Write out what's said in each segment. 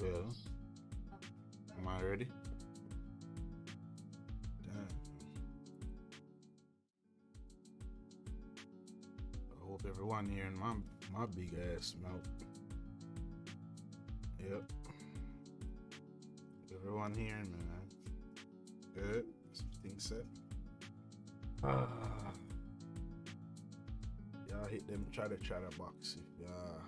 Well, am I ready? Damn. I hope everyone hearing my big ass mouth. Yep. Everyone hearing me, man. Good. Something set. Y'all hit them chatter box if y'all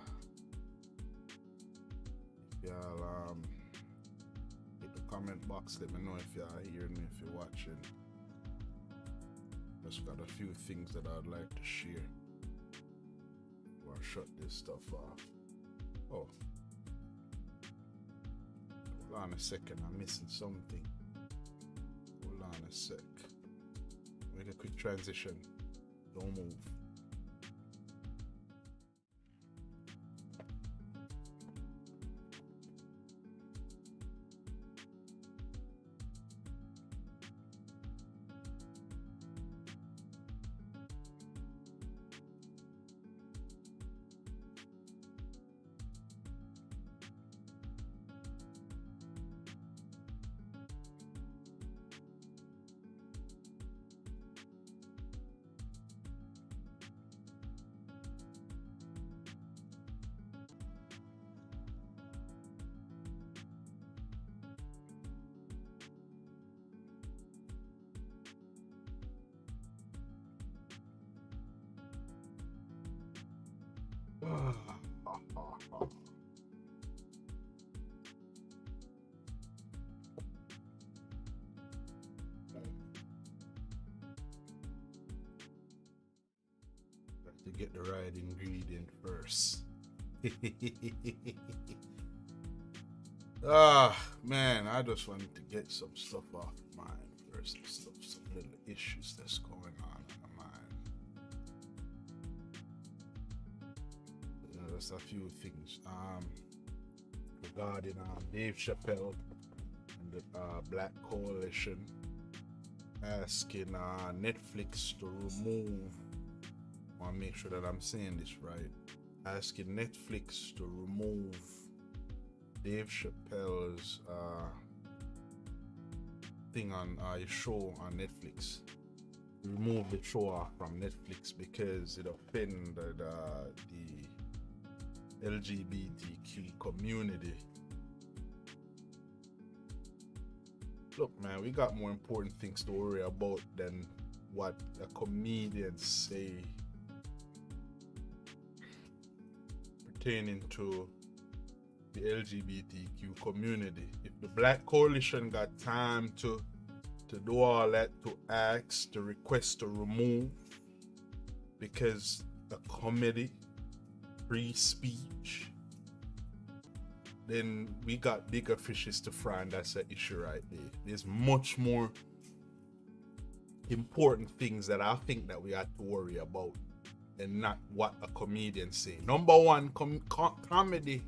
hit the comment box. Let me know if y'all hearing me, if you're watching. Just got a few things that I'd like to share before I shut this stuff off. Oh, hold on a second, I'm missing something. Hold on a sec. Make a quick transition. Don't move. To get the right ingredient first. Man, I just wanted to get some stuff off my mind first. Some little issues that's going on in my mind. Just a few things regarding Dave Chappelle and the Black Coalition asking Netflix to remove, I want to make sure that I'm saying this right, asking Netflix to remove Dave Chappelle's thing on his show on Netflix. Remove the show off from Netflix because it offended the LGBTQ community. Look, man, we got more important things to worry about than what a comedian say pertaining to the LGBTQ community. If the Black Coalition got time to do all that, to ask, to request, to remove, because a comedy, free speech, then we got bigger fishes to fry, and that's an issue right there. There's much more important things that I think that we have to worry about, and not what a comedian say. Number one, comedy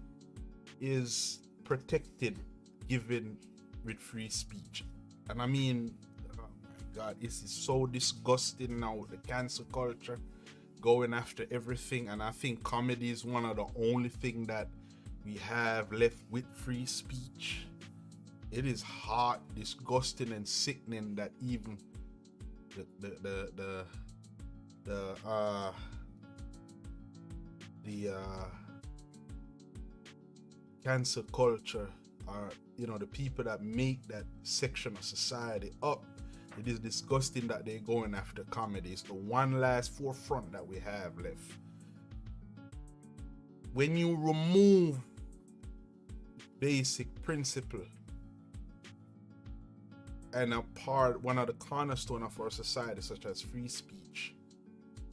is protected, given with free speech. And I mean, oh my God, this is so disgusting now with the cancel culture going after everything. And I think comedy is one of the only thing that we have left with free speech. It is hard, disgusting, and sickening that even the cancel culture, are, you know, the people that make that section of society up. It is disgusting that they're going after comedy. It's the one last forefront that we have left. When you remove basic principle and one of the cornerstone of our society, such as free speech,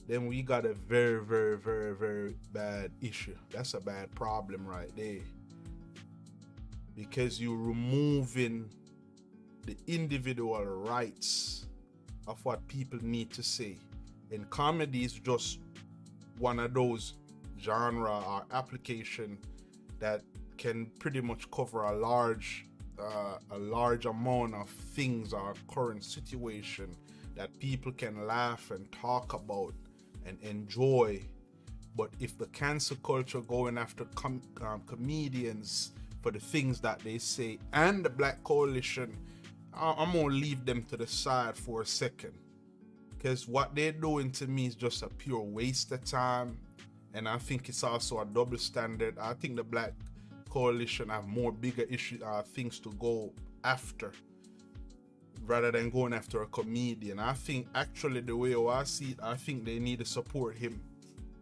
then we got a very, very, very, very bad issue. That's a bad problem right there. Because you're removing the individual rights of what people need to say. And comedy is just one of those genre or application that can pretty much cover a large amount of things or current situation that people can laugh and talk about and enjoy. But if the cancel culture going after comedians for the things that they say, and the Black Coalition, I'm gonna leave them to the side for a second, because what they're doing to me is just a pure waste of time. And I think it's also a double standard. I think the Black Coalition have more bigger issues, things to go after, rather than going after a comedian. I think actually the way I see it, I think they need to support him.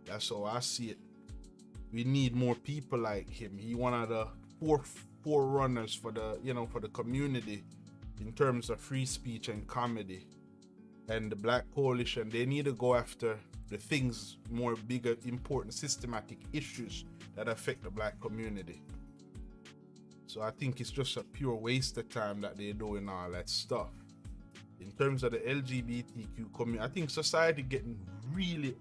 That's how I see it. We need more people like him. He one of the forerunners for the, you know, for the community in terms of free speech and comedy. And the Black Coalition, they need to go after the things, more bigger, important, systematic issues that affect the Black community. So I think it's just a pure waste of time that they're doing all that stuff. In terms of the LGBTQ community, I think society getting really,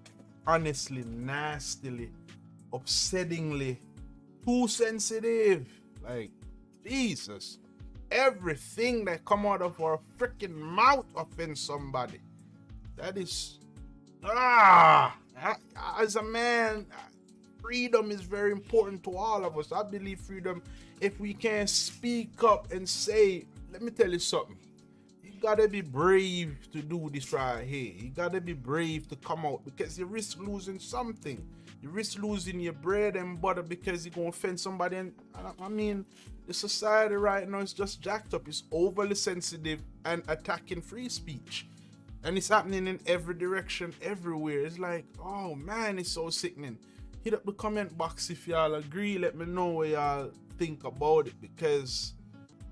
honestly, nastily, upsettingly too sensitive. Like, Jesus. Everything that come out of our freaking mouth offends somebody. That is, as a man, freedom is very important to all of us. I believe freedom, if we can speak up and say, let me tell you something. You gotta be brave to do this right here. You gotta be brave to come out, because you risk losing something. You risk losing your bread and butter because you're gonna offend somebody. And I mean, the society right now is just jacked up. It's overly sensitive and attacking free speech. And it's happening in every direction, everywhere. It's like, oh man, it's so sickening. Hit up the comment box if y'all agree. Let me know what y'all think about it, because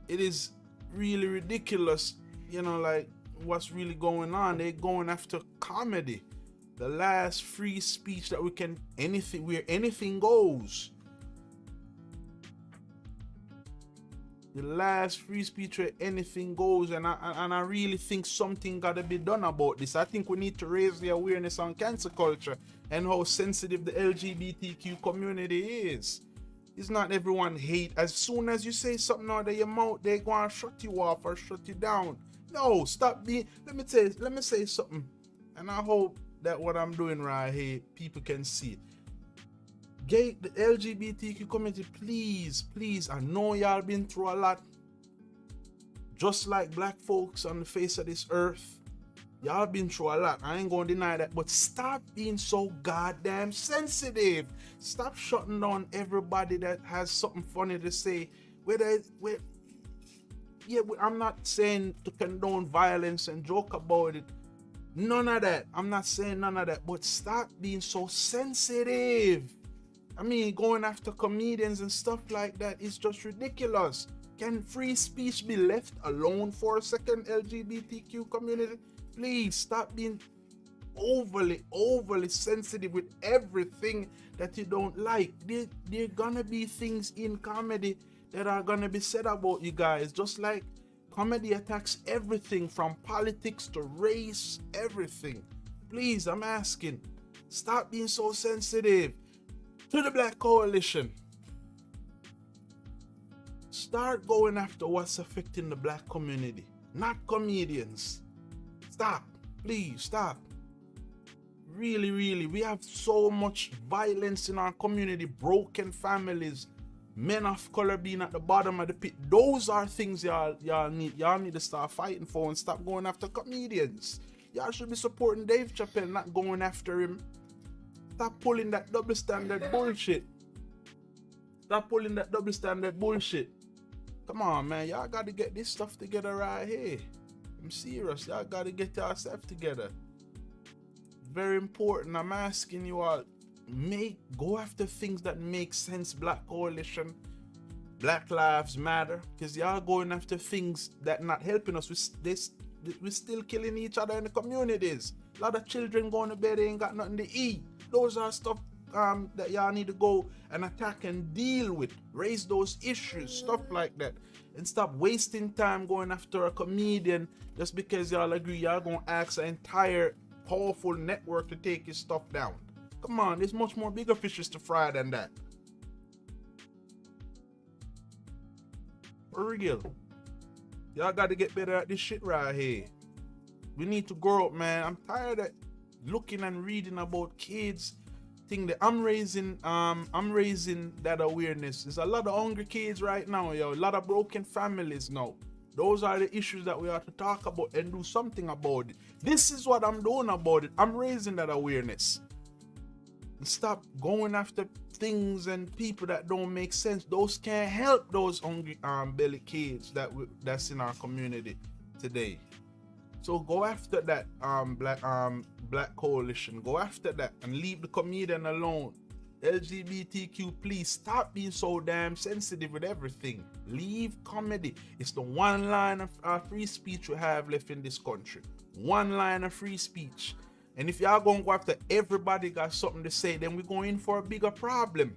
it is really ridiculous, you know, like what's really going on. They're going after comedy, the last free speech that we can, where anything goes. The last free speech where anything goes. And I really think something gotta be done about this. I think we need to raise the awareness on cancel culture and how sensitive the LGBTQ community is. It's not everyone hate. As soon as you say something out of your mouth, they go and shut you off or shut you down. No, stop being, let me say something. And I hope that what I'm doing right here, people can see it. The LGBTQ community, please, I know y'all been through a lot. Just like black folks on the face of this earth, y'all been through a lot. I ain't gonna deny that, but stop being so goddamn sensitive. Stop shutting down everybody that has something funny to say. I'm not saying to condone violence and joke about it. None of that. I'm not saying none of that. But stop being so sensitive. I mean, going after comedians and stuff like that is just ridiculous. Can free speech be left alone for a second, LGBTQ community? Please stop being overly sensitive with everything that you don't like. There gonna be things in comedy that are gonna be said about you guys, just like comedy attacks everything from politics to race, everything. Please, I'm asking, stop being so sensitive. To the Black Coalition, start going after what's affecting the Black community, not comedians. Stop, please stop. Really, we have so much violence in our community, broken families, men of color being at the bottom of the pit. Those are things y'all need to start fighting for and stop going after comedians. Y'all should be supporting Dave Chappelle, not going after him. Stop pulling that double standard bullshit. Stop pulling that double standard bullshit. Come on, man. Y'all got to get this stuff together right here. I'm serious. Y'all got to get yourself together. Very important. I'm asking you all, go after things that make sense. Black Coalition, Black Lives Matter, because y'all going after things that not helping us. We're still killing each other in the communities. A lot of children going to bed, they ain't got nothing to eat. Those are stuff that y'all need to go and attack and deal with. Raise those issues, stuff like that. And stop wasting time going after a comedian just because y'all agree y'all gonna ask an entire powerful network to take his stuff down. Come on, there's much more bigger fishes to fry than that. For real. Y'all got to get better at this shit right here. We need to grow up, man. I'm tired of looking and reading about kids. Thing that I'm raising that awareness. There's a lot of hungry kids right now, yo. A lot of broken families now. Those are the issues that we have to talk about and do something about it. This is what I'm doing about it. I'm raising that awareness. And stop going after things and people that don't make sense. Those can't help those hungry belly kids that's in our community today. So go after that Black Coalition. Go after that and leave the comedian alone. LGBTQ, please stop being so damn sensitive with everything. Leave comedy. It's the one line of free speech we have left in this country. One line of free speech. And if y'all gonna go after everybody got something to say, then we're going in for a bigger problem.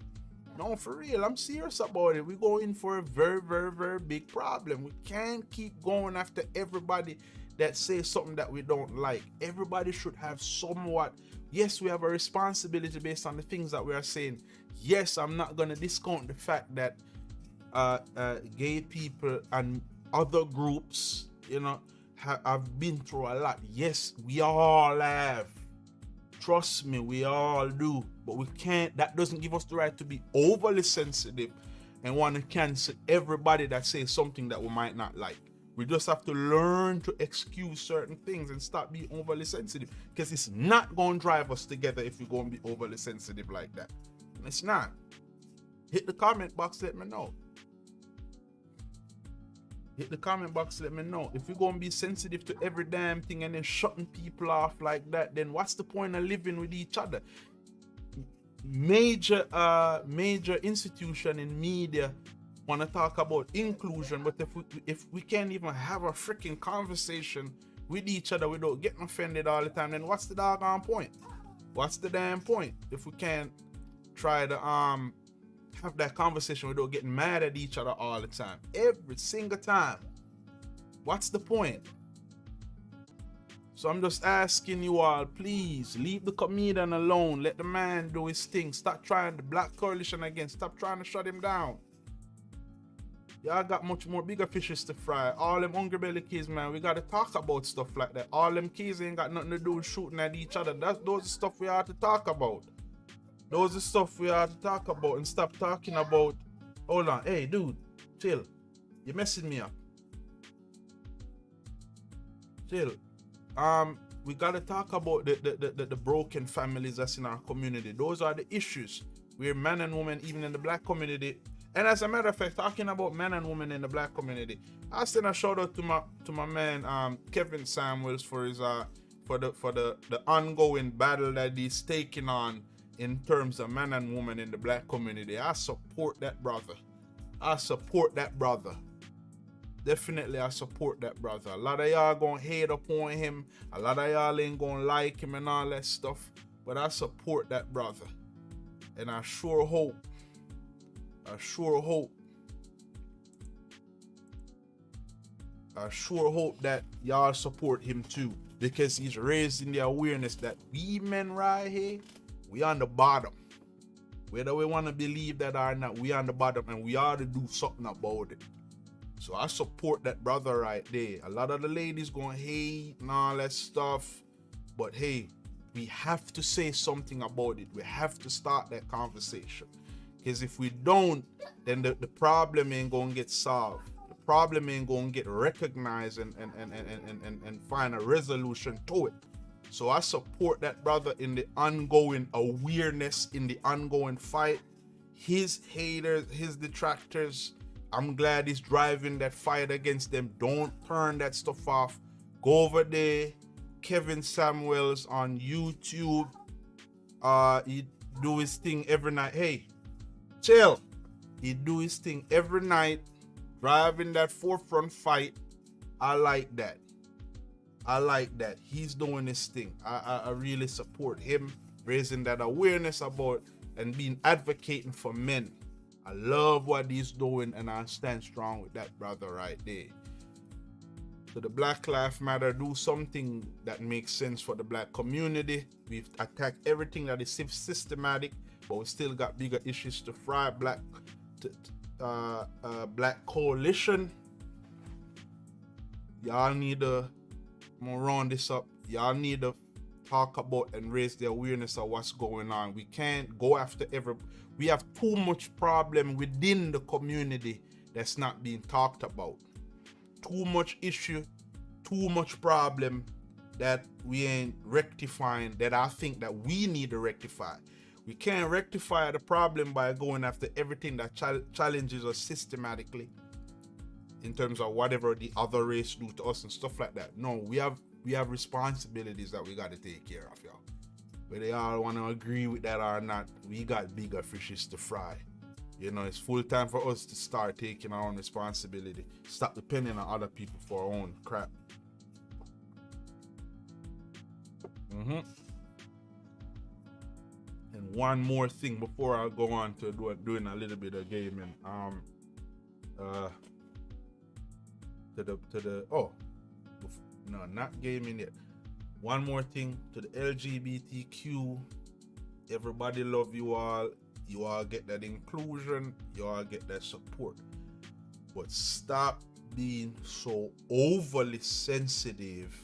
No, for real, I'm serious about it. We're going in for a very big problem. We can't keep going after everybody that says something that we don't like. Everybody should have somewhat. Yes, we have a responsibility based on the things that we are saying. Yes, I'm not gonna discount the fact that gay people and other groups, have been through a lot. Yes, we all have. Trust me, we all do. But we can't, that doesn't give us the right to be overly sensitive and want to cancel everybody that says something that we might not like. We just have to learn to excuse certain things and stop being overly sensitive, because it's not going to drive us together if we're going to be overly sensitive like that. And it's not. Hit the comment box, let me know. Hit the comment box, let me know. If you're going to be sensitive to every damn thing and then shutting people off like that, then what's the point of living with each other? Major institution in media want to talk about inclusion, but if we can't even have a freaking conversation with each other without getting offended all the time, then what's the doggone point? What's the damn point if we can't try to have that conversation without getting mad at each other all the time, every single time? What's the point? So I'm just asking you all, please leave the comedian alone. Let the man do his thing. Stop trying the Black Coalition again. Stop trying to shut him down. Y'all got much more bigger fishes to fry. All them hungry belly kids, man, we gotta talk about stuff like that. All them kids ain't got nothing to do with shooting at each other. Those are stuff we have to talk about. Those are stuff we have to talk about and stop talking about. Hold on, hey dude, chill. You're messing me up. Chill. We gotta talk about the broken families that's in our community. Those are the issues where men and women, even in the Black community, And as a matter of fact, talking about men and women in the black community, I send a shout out to my man Kevin Samuels for his for the ongoing battle that he's taking on in terms of men and women in the black community. I support that brother. I support that brother. Definitely, I support that brother. A lot of y'all gonna hate upon him. A lot of y'all ain't gonna like him and all that stuff. But I support that brother. And I sure hope that y'all support him too. Because he's raising the awareness that we men right here, we on the bottom. Whether we want to believe that or not, we on the bottom and we ought to do something about it. So I support that brother right there. A lot of the ladies gonna hate and all that stuff. But hey, we have to say something about it. We have to start that conversation. Because if we don't, then the problem ain't gonna get solved. The problem ain't gonna get recognized and find a resolution to it. So I support that brother in the ongoing awareness, in the ongoing fight. His haters, his detractors, I'm glad he's driving that fight against them. Don't turn that stuff off. Go over there, Kevin Samuels on YouTube. He do his thing every night. Hey, chill. He do his thing every night, driving that forefront fight. I like that. I like that. He's doing his thing. I really support him, raising that awareness about and being advocating for men. I love what he's doing and I stand strong with that brother right there. So the Black Lives Matter, do something that makes sense for the black community. We've attacked everything that is systematic, but we still got bigger issues to fry. Black coalition. Y'all need to round this up. Y'all need to talk about and raise the awareness of what's going on. We can't go after we have too much problem within the community that's not being talked about. Too much issue, too much problem that we ain't rectifying, that I think that we need to rectify. We can't rectify the problem by going after everything that challenges us systematically in terms of whatever the other race do to us and stuff like that. No, we have responsibilities that we got to take care of, y'all. Whether y'all want to agree with that or not, we got bigger fishes to fry. You know, it's full time for us to start taking our own responsibility. Stop depending on other people for our own crap. And one more thing before I go on to doing a little bit of gaming. No, not gaming yet. One more thing to the LGBTQ. Everybody love you all. You all get that inclusion. You all get that support. But stop being so overly sensitive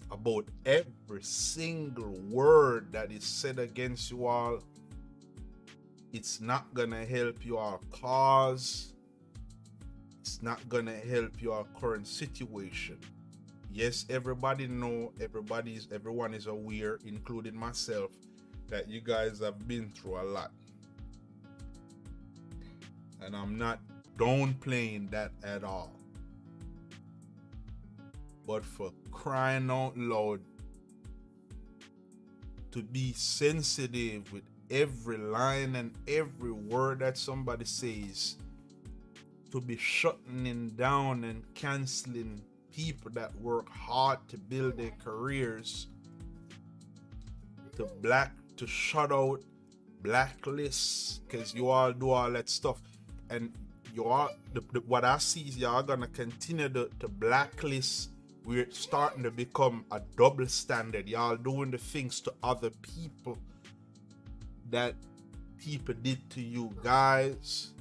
about every single word that is said against you all. It's not gonna help your cause. It's not gonna help your current situation. Yes, everybody know, everyone is aware, including myself, that you guys have been through a lot. And I'm not downplaying that at all. But for crying out loud, to be sensitive with every line and every word that somebody says, to be shutting down and canceling people that work hard to build their careers, to shut out, blacklists, because you all do all that stuff, and you all what I see is y'all gonna continue to blacklist. We're starting to become a double standard. Y'all doing the things to other people that people did to you guys.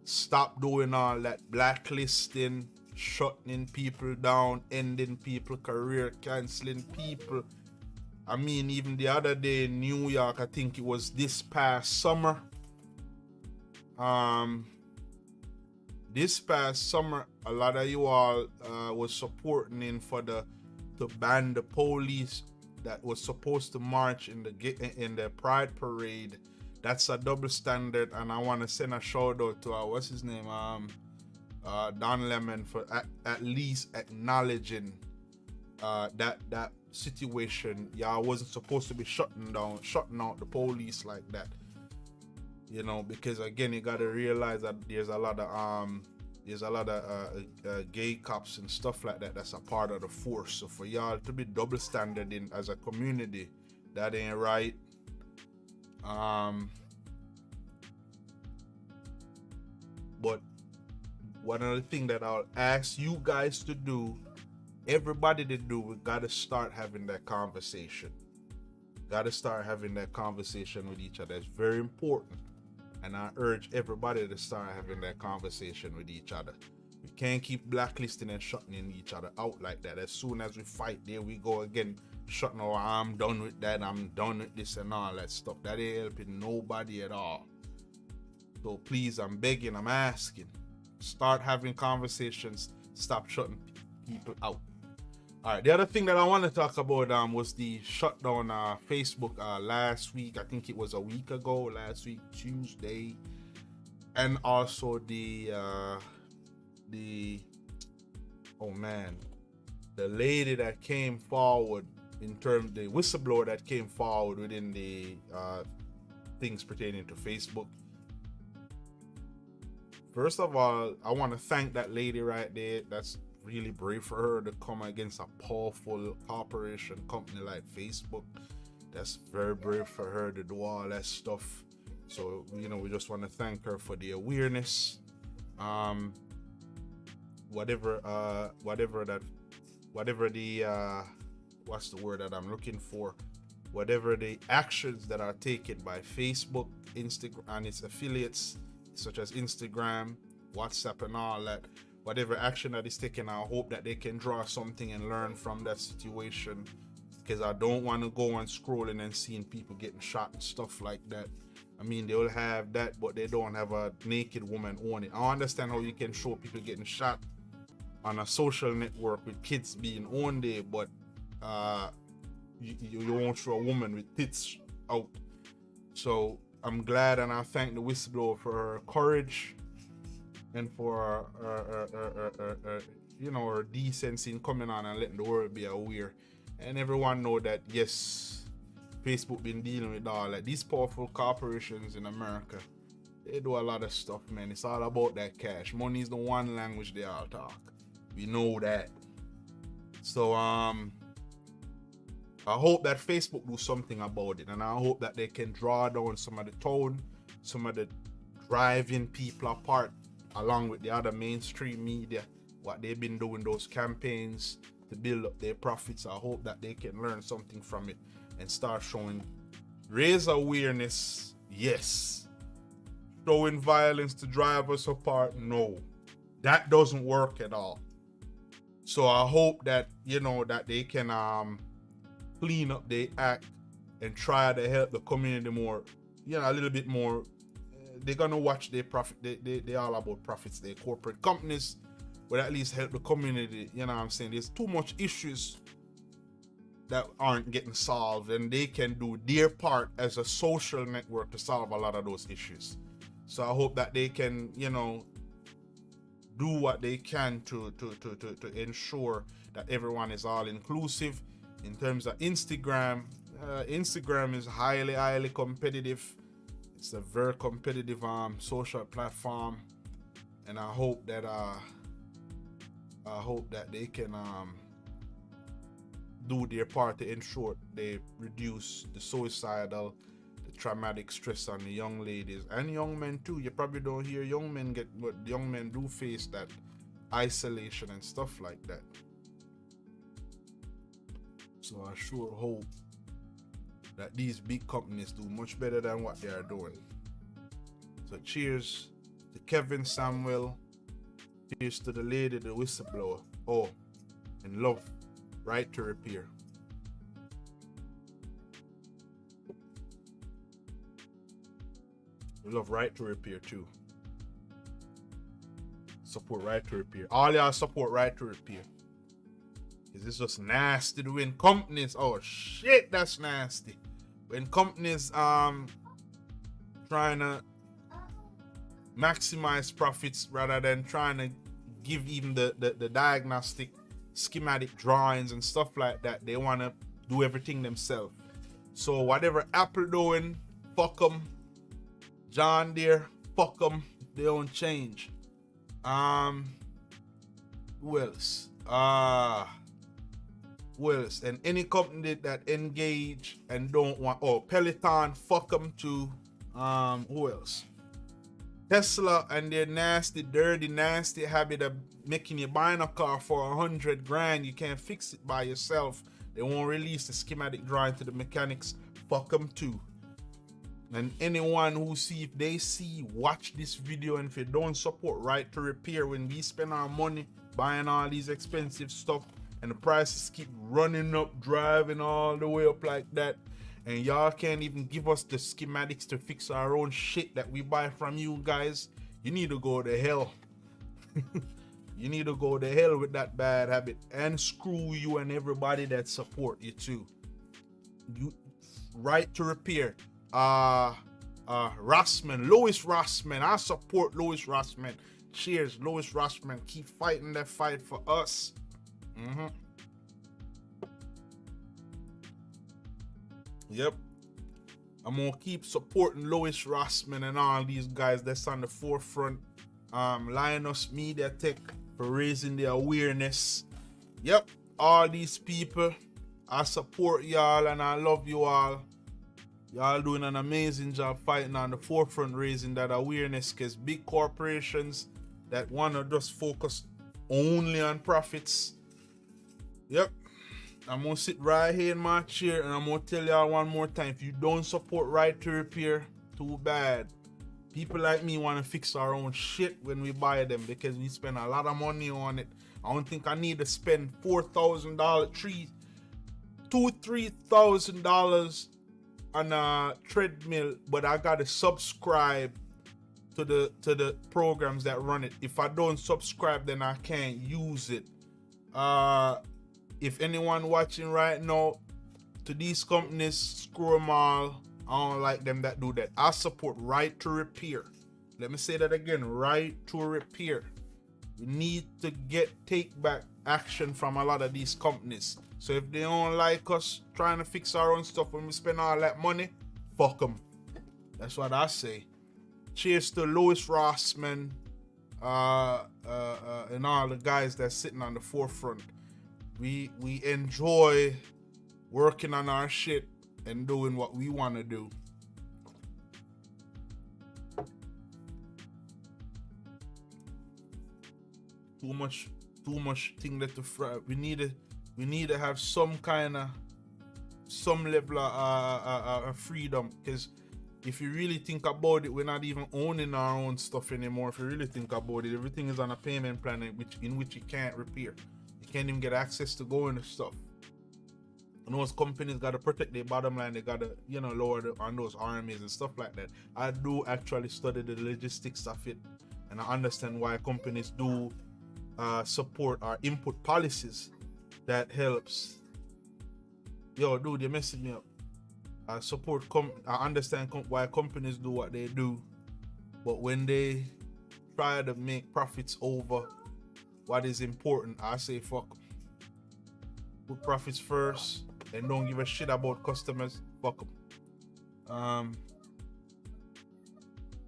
Stop doing all that blacklisting, shutting people down, ending people career, canceling people. I mean, even the other day in New York, I think it was this past summer. This past summer, a lot of you all was supporting in for to ban the police that was supposed to march in the Pride parade That's a double standard, and I want to send a shout out to what's his name, Don Lemon, for at least acknowledging that situation. Y'all wasn't supposed to be shutting out the police like that, you know, because again, you gotta realize that there's a lot of gay cops and stuff like that that's a part of the force. So for y'all to be double standard in as a community, that ain't right. But one of the things that I'll ask you guys to do, everybody to do, we gotta start having that conversation. Gotta start having that conversation with each other. It's very important. And I urge everybody to start having that conversation with each other. We can't keep blacklisting and shutting each other out like that. As soon as we fight, there we go again, shutting our, I'm done with that, I'm done with this and all that stuff. That ain't helping nobody at all. So please, I'm begging, I'm asking, start having conversations, stop shutting people out. All right, the other thing that I want to talk about was the shutdown Facebook last week. I think it was a week ago, last week, Tuesday. And also the lady that came forward, in terms the whistleblower that came forward within the things pertaining to Facebook. First of all, I want to thank that lady right there. That's really brave for her to come against a powerful corporation company like Facebook. That's very brave for her to do all that stuff. So, you know, we just want to thank her for the awareness. Whatever the actions that are taken by Facebook, Instagram, and its affiliates, such as Instagram, WhatsApp, and all that, whatever action that is taken, I hope that they can draw something and learn from that situation, because I don't want to go and scrolling and seeing people getting shot and stuff like that. I mean, they'll have that, but they don't have a naked woman on it. I understand how you can show people getting shot on a social network with kids being on there, but you won't show a woman with tits out. So I'm glad, and I thank the whistleblower for her courage and for her decency in coming on and letting the world be aware, and everyone know that yes, Facebook been dealing with all that. These powerful corporations in America, they do a lot of stuff, man. It's all about that cash. Money is the one language they all talk. We know that. So I hope that Facebook do something about it, and I hope that they can draw down some of the tone, some of the driving people apart, along with the other mainstream media, what they've been doing, those campaigns to build up their profits. I hope that they can learn something from it and start raise awareness, yes. Showing violence to drive us apart, no. That doesn't work at all. So I hope that, that they can clean up their act and try to help the community more, a little bit more. They're gonna watch their profit. They all about profits. Their corporate companies will at least help the community. You know what I'm saying? There's too much issues that aren't getting solved, and they can do their part as a social network to solve a lot of those issues. So I hope that they can, do what they can to ensure that everyone is all inclusive. In terms of Instagram, Instagram is highly competitive. It's a very competitive social platform, and I hope that they can do their part to ensure they reduce the suicidal, the traumatic stress on the young ladies and young men too. You probably don't hear young men but young men do face that isolation and stuff like that. So I sure hope that these big companies do much better than what they are doing. So cheers to Kevin Samuel. Cheers to the lady, the whistleblower. Oh, and love, right to repair. We love right to repair too. Support right to repair. All y'all support right to repair. Is this just nasty when companies, oh shit, that's nasty. When companies trying to maximize profits rather than trying to give even the diagnostic schematic drawings and stuff like that. They want to do everything themselves. So whatever Apple doing, fuck them. John Deere, fuck them. They don't change. Who else? Who else? And any company that engage and don't want, oh, Peloton, fuck them too. Who else? Tesla and their nasty, dirty, nasty habit of making you buying a car for 100 grand. You can't fix it by yourself. They won't release the schematic drawing to the mechanics. Fuck them too. And anyone who see, if they see, watch this video, and if you don't support Right to Repair, when we spend our money buying all these expensive stuff and the prices keep running up, driving all the way up like that, and y'all can't even give us the schematics to fix our own shit that we buy from you guys, you need to go to hell. You need to go to hell with that bad habit, and screw you and everybody that support you too. You Right to Repair. Rossman, Louis Rossman. I support Louis Rossman. Cheers, Louis Rossman. Keep fighting that fight for us. Yep. I'm gonna keep supporting Louis Rossman and all these guys that's on the forefront. Linus Media Tech for raising the awareness. Yep. All these people, I support y'all and I love you all. Y'all doing an amazing job fighting on the forefront, raising that awareness, because big corporations that want to just focus only on profits. Yep. I'm going to sit right here in my chair and I'm going to tell y'all one more time. If you don't support Right to Repair, too bad. People like me want to fix our own shit when we buy them because we spend a lot of money on it. I don't think I need to spend $4,000, $3,000 on a treadmill, but I gotta subscribe to the programs that run it. If I don't subscribe, then I can't use it. If anyone watching right now, to these companies, screw them all. I don't like them that do that. I support Right to Repair. Let me say that again, Right to Repair. We need to take back action from a lot of these companies. So if they don't like us trying to fix our own stuff when we spend all that money, fuck them. That's what I say. Cheers to Louis Rossman and all the guys that's sitting on the forefront. We enjoy working on our shit and doing what we want to do. Too much thing that to fry. We need to have some level of freedom, because if you really think about it, we're not even owning our own stuff anymore. If you really think about it, everything is on a payment plan in which you can't repair. You can't even get access to go into stuff. And those companies got to protect their bottom line. They got to, lower on those RMAs and stuff like that. I do actually study the logistics of it, and I understand why companies do support our input policies. That helps. Yo, dude, you're messing me up. I understand why companies do what they do, but when they try to make profits over what is important, I say fuck. Put profits first and don't give a shit about customers. Fuck them.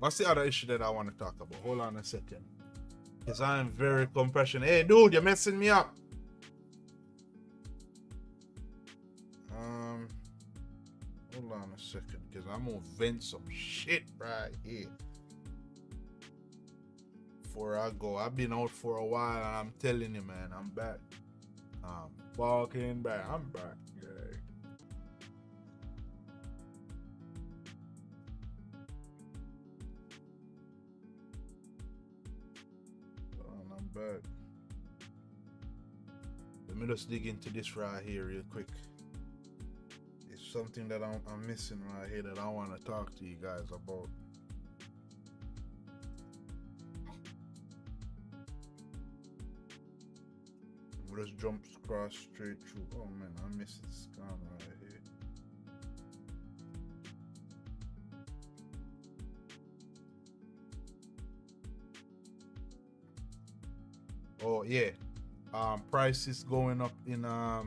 What's the other issue that I want to talk about? Hold on a second, because I am very compassionate. Hey, dude, you're messing me up. Hold on a second, because I'm gonna vent some shit right here before I go. I've been out for a while, and I'm telling you, man, I'm back. I'm fucking back. I'm back. Yeah. I'm back. Let me just dig into this right here real quick. Something that I'm missing right here that I want to talk to you guys about. We'll just jump across straight through. Oh man, I missed this scan right here. Oh yeah. Prices going up in the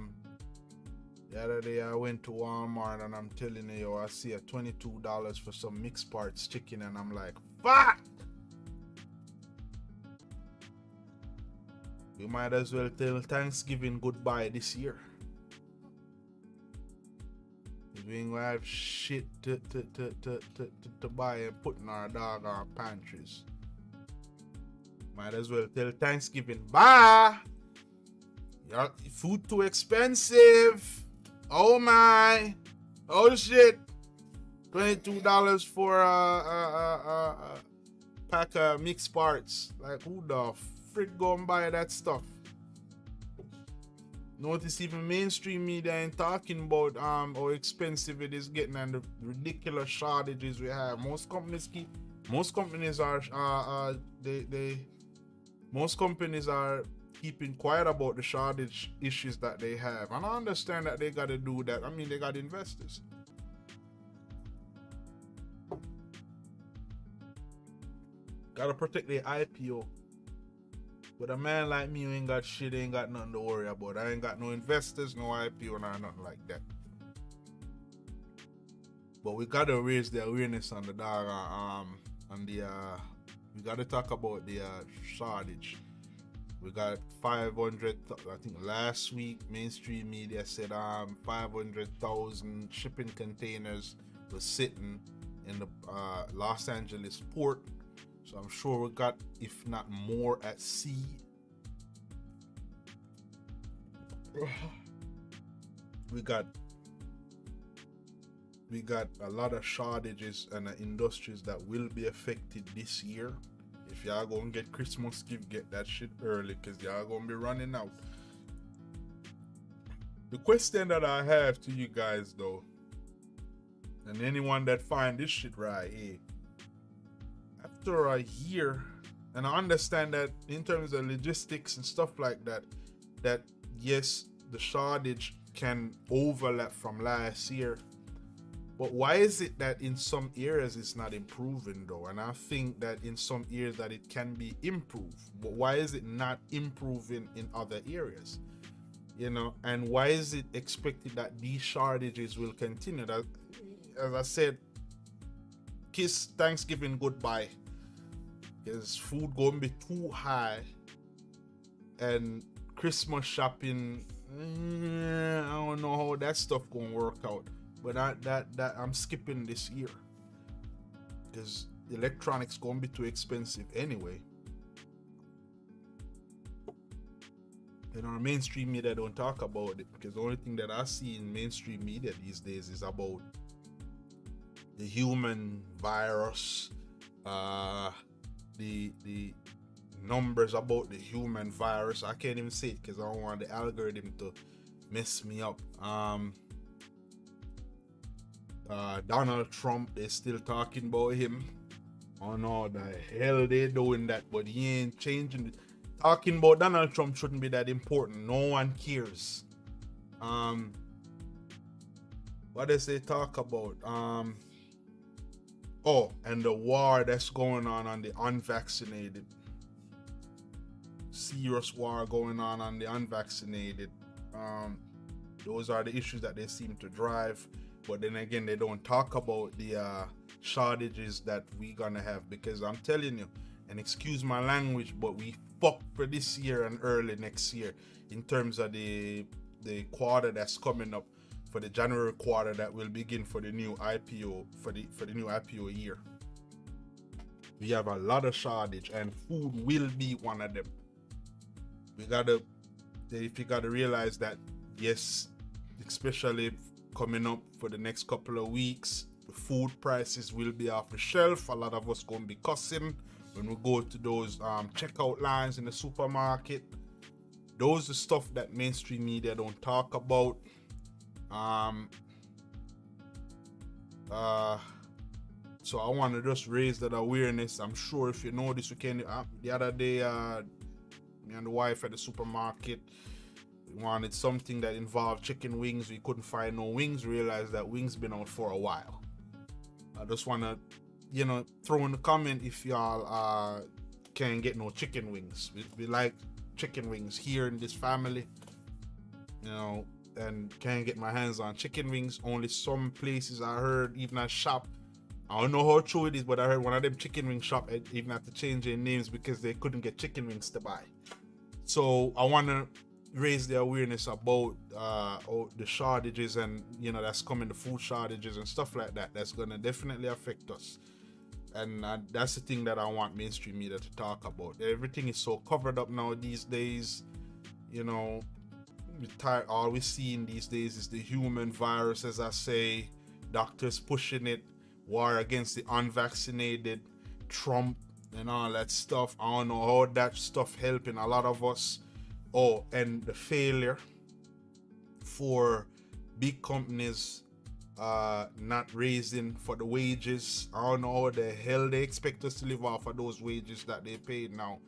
other day I went to Walmart and I'm telling you, I see a $22 for some mixed parts chicken and I'm like, fuck! We might as well tell Thanksgiving goodbye this year. We ain't gonna have shit to buy and put in our dog our pantries. Might as well tell Thanksgiving bye. Your food too expensive. Oh my. Oh shit. $22 for a pack of mixed parts. Like who the frick go and buy that stuff? Notice even mainstream media ain't talking about how expensive it is getting and the ridiculous shortages we have. Most companies are keeping quiet about the shortage issues that they have. And I understand that they gotta do that. I mean, they got investors. Gotta protect their IPO. But a man like me who ain't got shit, ain't got nothing to worry about. I ain't got no investors, no IPO, or nothing like that. But we gotta raise the awareness on the dog, we gotta talk about the shortage. We got 500, I think last week, mainstream media said 500,000 shipping containers were sitting in the Los Angeles port. So I'm sure we got, if not more, at sea. We got a lot of shortages and industries that will be affected this year. If y'all gonna get Christmas gift, get that shit early, because y'all gonna be running out. The question that I have to you guys though, and anyone that find this shit right here, after a year, and I understand that in terms of logistics and stuff like that, that yes, the shortage can overlap from last year, but why is it that in some areas it's not improving though? And I think that in some areas that it can be improved, but why is it not improving in other areas? You know, and why is it expected that these shortages will continue? That, as I said, kiss Thanksgiving goodbye, because food gonna be too high, and Christmas shopping, I don't know how that stuff gonna work out. But that I'm skipping this year, because electronics gonna be too expensive anyway. And our mainstream media don't talk about it, because the only thing that I see in mainstream media these days is about the human virus, the numbers about the human virus. I can't even say it because I don't want the algorithm to mess me up. Donald Trump, they're still talking about him. I don't know the hell they doing that, but he ain't changing it. Talking about Donald Trump shouldn't be that important. No one cares. What does they talk about? Oh, and the war that's going on the unvaccinated. Serious war going on the unvaccinated. Those are the issues that they seem to drive. But then again, they don't talk about the shortages that we gonna have, because I'm telling you, and excuse my language, but we fucked for this year and early next year in terms of the quarter that's coming up, for the January quarter that will begin for the new IPO, for the new IPO year. We have a lot of shortage, and food will be one of them. If you gotta realize that, yes, especially coming up for the next couple of weeks, the food prices will be off the shelf. A lot of us gonna be cussing when we go to those checkout lines in the supermarket. Those are stuff that mainstream media don't talk about. So I want to just raise that awareness. I'm sure if you know this, the other day, me and the wife at the supermarket, we wanted something that involved chicken wings. We couldn't find no wings. Realized that wings been out for a while. I just want to, throw in the comment if y'all can't get no chicken wings. We like chicken wings here in this family, you know, and can't get my hands on chicken wings. Only some places I heard, even a shop, I don't know how true it is, but I heard one of them chicken wing shop even had to change their names because they couldn't get chicken wings to buy. So I want to raise the awareness about the shortages, and you know, that's coming, the food shortages and stuff like that. That's gonna definitely affect us, and that's the thing that I want mainstream media to talk about. Everything is so covered up now these days, you know. All we see in these days is the human virus, as I say, doctors pushing it, war against the unvaccinated, Trump and all that stuff. I don't know how that stuff helping a lot of us. Oh, and the failure for big companies not raising for the wages. I don't know how the hell they expect us to live off of those wages that they paid now.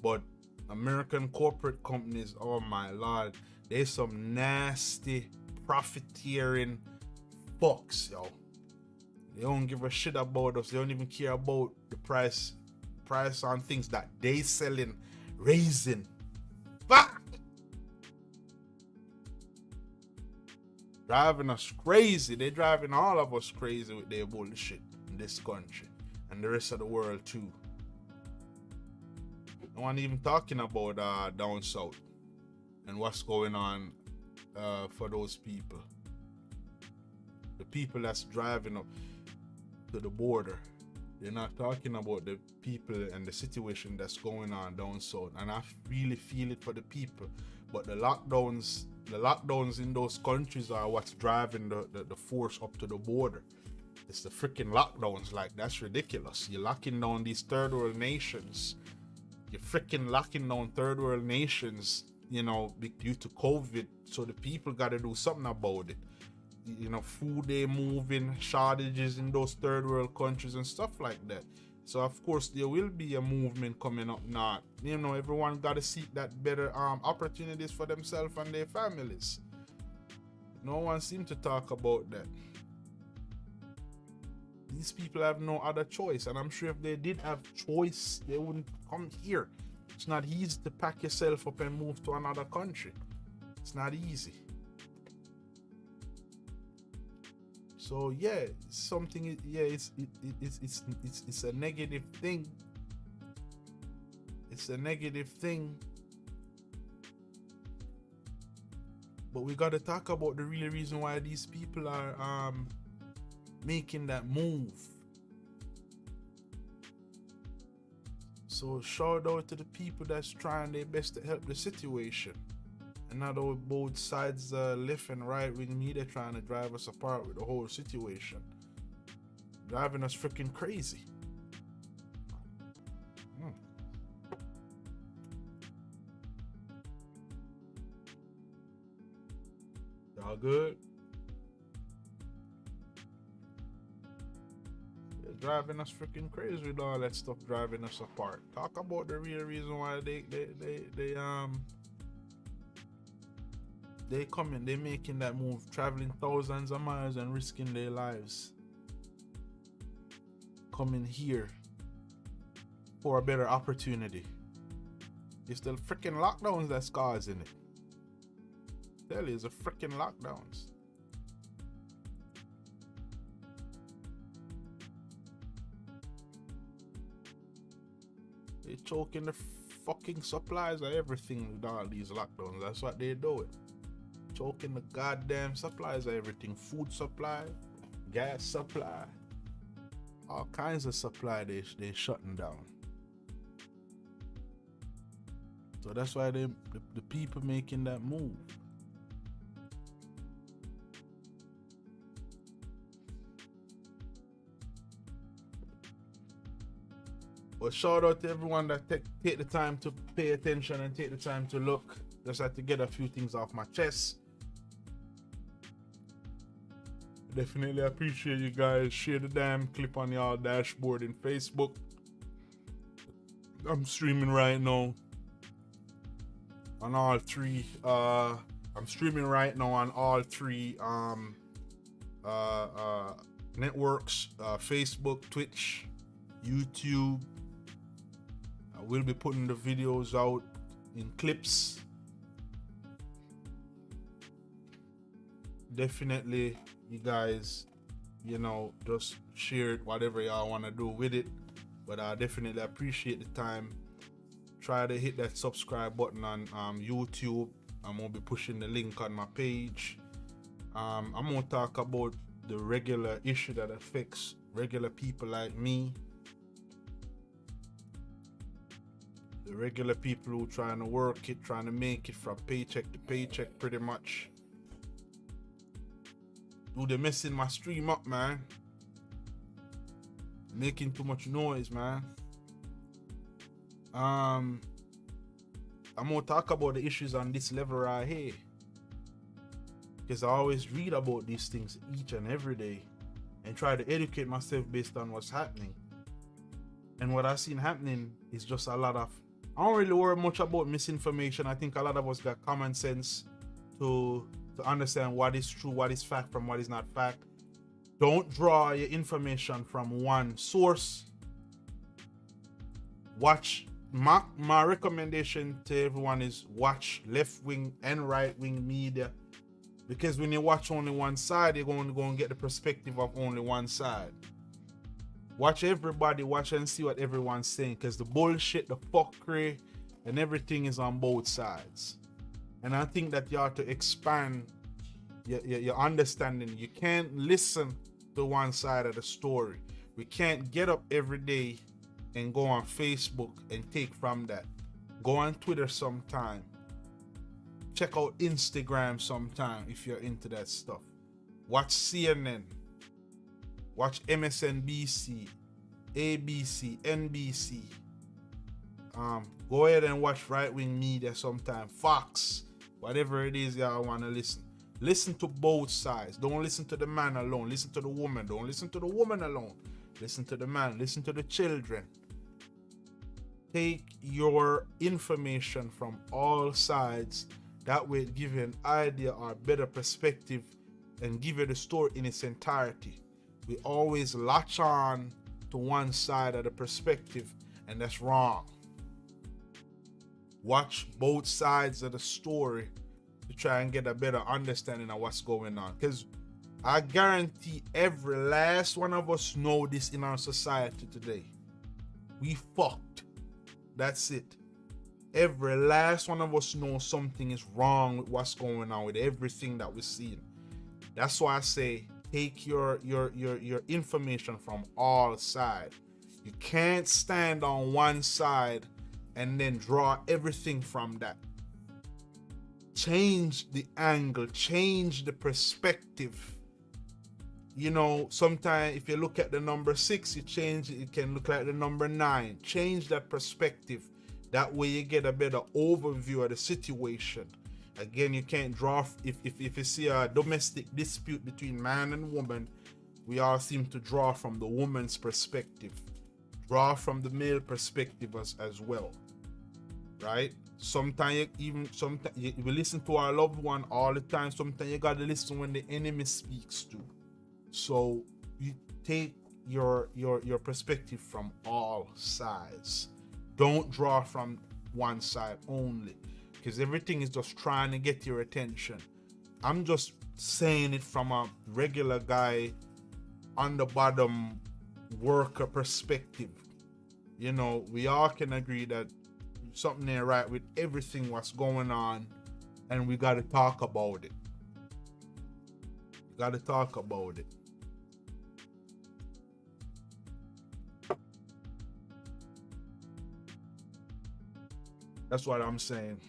But American corporate companies, oh my lord, there's some nasty profiteering fucks, yo. They don't give a shit about us. They don't even care about the price on things that they selling, raising. Fuck! Driving us crazy. They driving all of us crazy with their bullshit in this country and the rest of the world too. No one even talking about down south and what's going on for those people. The people that's driving up to the border. They're not talking about the people and the situation that's going on down south. And I really feel it for the people. But the lockdowns in those countries are what's driving the force up to the border. It's the freaking lockdowns. Like, that's ridiculous. You're locking down these third world nations. You're freaking locking down third world nations, you know, due to COVID. So the people got to do something about it. You know, food they moving, shortages in those third world countries and stuff like that. So of course there will be a movement coming up now. You know, everyone got to seek that better opportunities for themselves and their families. No one seems to talk about that. These people have no other choice, and I'm sure if they did have choice, they wouldn't come here. It's not easy to pack yourself up and move to another country. It's not easy. So yeah, something. Yeah, it's a negative thing. It's a negative thing. But we got to talk about the real reason why these people are making that move. So shout out to the people that's trying their best to help the situation. And not all both sides, left and right wing media trying to drive us apart with the whole situation. Driving us freaking crazy. Y'all good? They're driving us freaking crazy with all that stuff driving us apart. Talk about the real reason why they coming, they making that move, traveling thousands of miles and risking their lives. Coming here for a better opportunity. It's the freaking lockdowns that's causing it. Tell you, it's the freaking lockdowns. They choking the fucking supplies of everything with all these lockdowns. That's what they do. Choking the goddamn supplies of everything. Food supply, gas supply, all kinds of supply they shutting down. So that's why the people making that move. But shout out to everyone that take the time to pay attention and take the time to look. Just had to get a few things off my chest. Definitely appreciate you guys. Share the damn clip on y'all dashboard in Facebook. I'm streaming right now on all three. I'm streaming right now on all three networks: Facebook, Twitch, YouTube. I will be putting the videos out in clips. Definitely, you guys, you know, just share it, whatever y'all want to do with it. But I definitely appreciate the time. Try to hit that subscribe button on YouTube. I'm gonna be pushing the link on my page. I'm gonna talk about the regular issue that affects regular people like me, the regular people who trying to work it, trying to make it from paycheck to paycheck, pretty much. Dude, they're messing my stream up, man. Making too much noise, man. I'm gonna talk about the issues on this level right here, because I always read about these things each and every day and try to educate myself based on what's happening. And what I've seen happening is just a lot of, I don't really worry much about misinformation. I think a lot of us got common sense to understand what is true, what is fact from what is not fact. Don't draw your information from one source. Watch, my recommendation to everyone is watch left-wing and right-wing media, because when you watch only one side, you're going to get the perspective of only one side. Watch everybody, watch and see what everyone's saying, because the bullshit, the fuckery, and everything is on both sides. And I think that you have to expand your understanding. You can't listen to one side of the story. We can't get up every day and go on Facebook and take from that. Go on Twitter sometime. Check out Instagram sometime if you're into that stuff. Watch CNN. Watch MSNBC, ABC, NBC. Go ahead and watch right-wing media sometime. Fox, whatever it is y'all want to listen. Listen to both sides. Don't listen to the man alone. Listen to the woman. Don't listen to the woman alone. Listen to the man. Listen to the children. Take your information from all sides. That way it give you an idea or a better perspective and give you the story in its entirety. We always latch on to one side of the perspective, and that's wrong. Watch both sides of the story to try and get a better understanding of what's going on. Because I guarantee every last one of us know this in our society today. We fucked. That's it. Every last one of us knows something is wrong with what's going on with everything that we're seeing. That's why I say take your information from all sides. You can't stand on one side and then draw everything from that. Change the angle, change the perspective. You know, sometimes if you look at the number 6, you change it, it can look like the number 9. Change that perspective. That way you get a better overview of the situation. Again, you can't draw, if you see a domestic dispute between man and woman, we all seem to draw from the woman's perspective. Draw from the male perspective as well. Right? Sometimes you listen to our loved one all the time. Sometimes you gotta listen when the enemy speaks too. So you take your perspective from all sides. Don't draw from one side only, because everything is just trying to get your attention. I'm just saying it from a regular guy on the bottom worker perspective. You know, we all can agree that something ain't right with everything what's going on, and we got to talk about it. We got to talk about it. That's what I'm saying.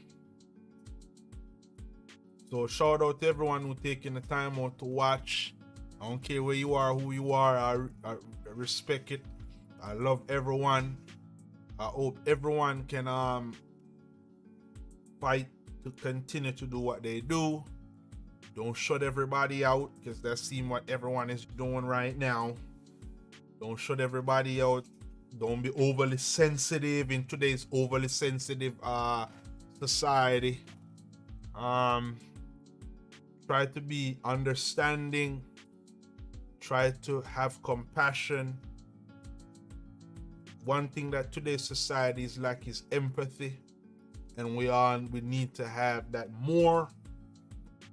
So shout out to everyone who taking the time out to watch. I don't care where you are, who you are. I respect it. I love everyone. I hope everyone can fight to continue to do what they do. Don't shut everybody out, because that seems what everyone is doing right now. Don't shut everybody out. Don't be overly sensitive in today's overly sensitive society. Try to be understanding. Try to have compassion. One thing that today's society is like is empathy. and we need to have that more.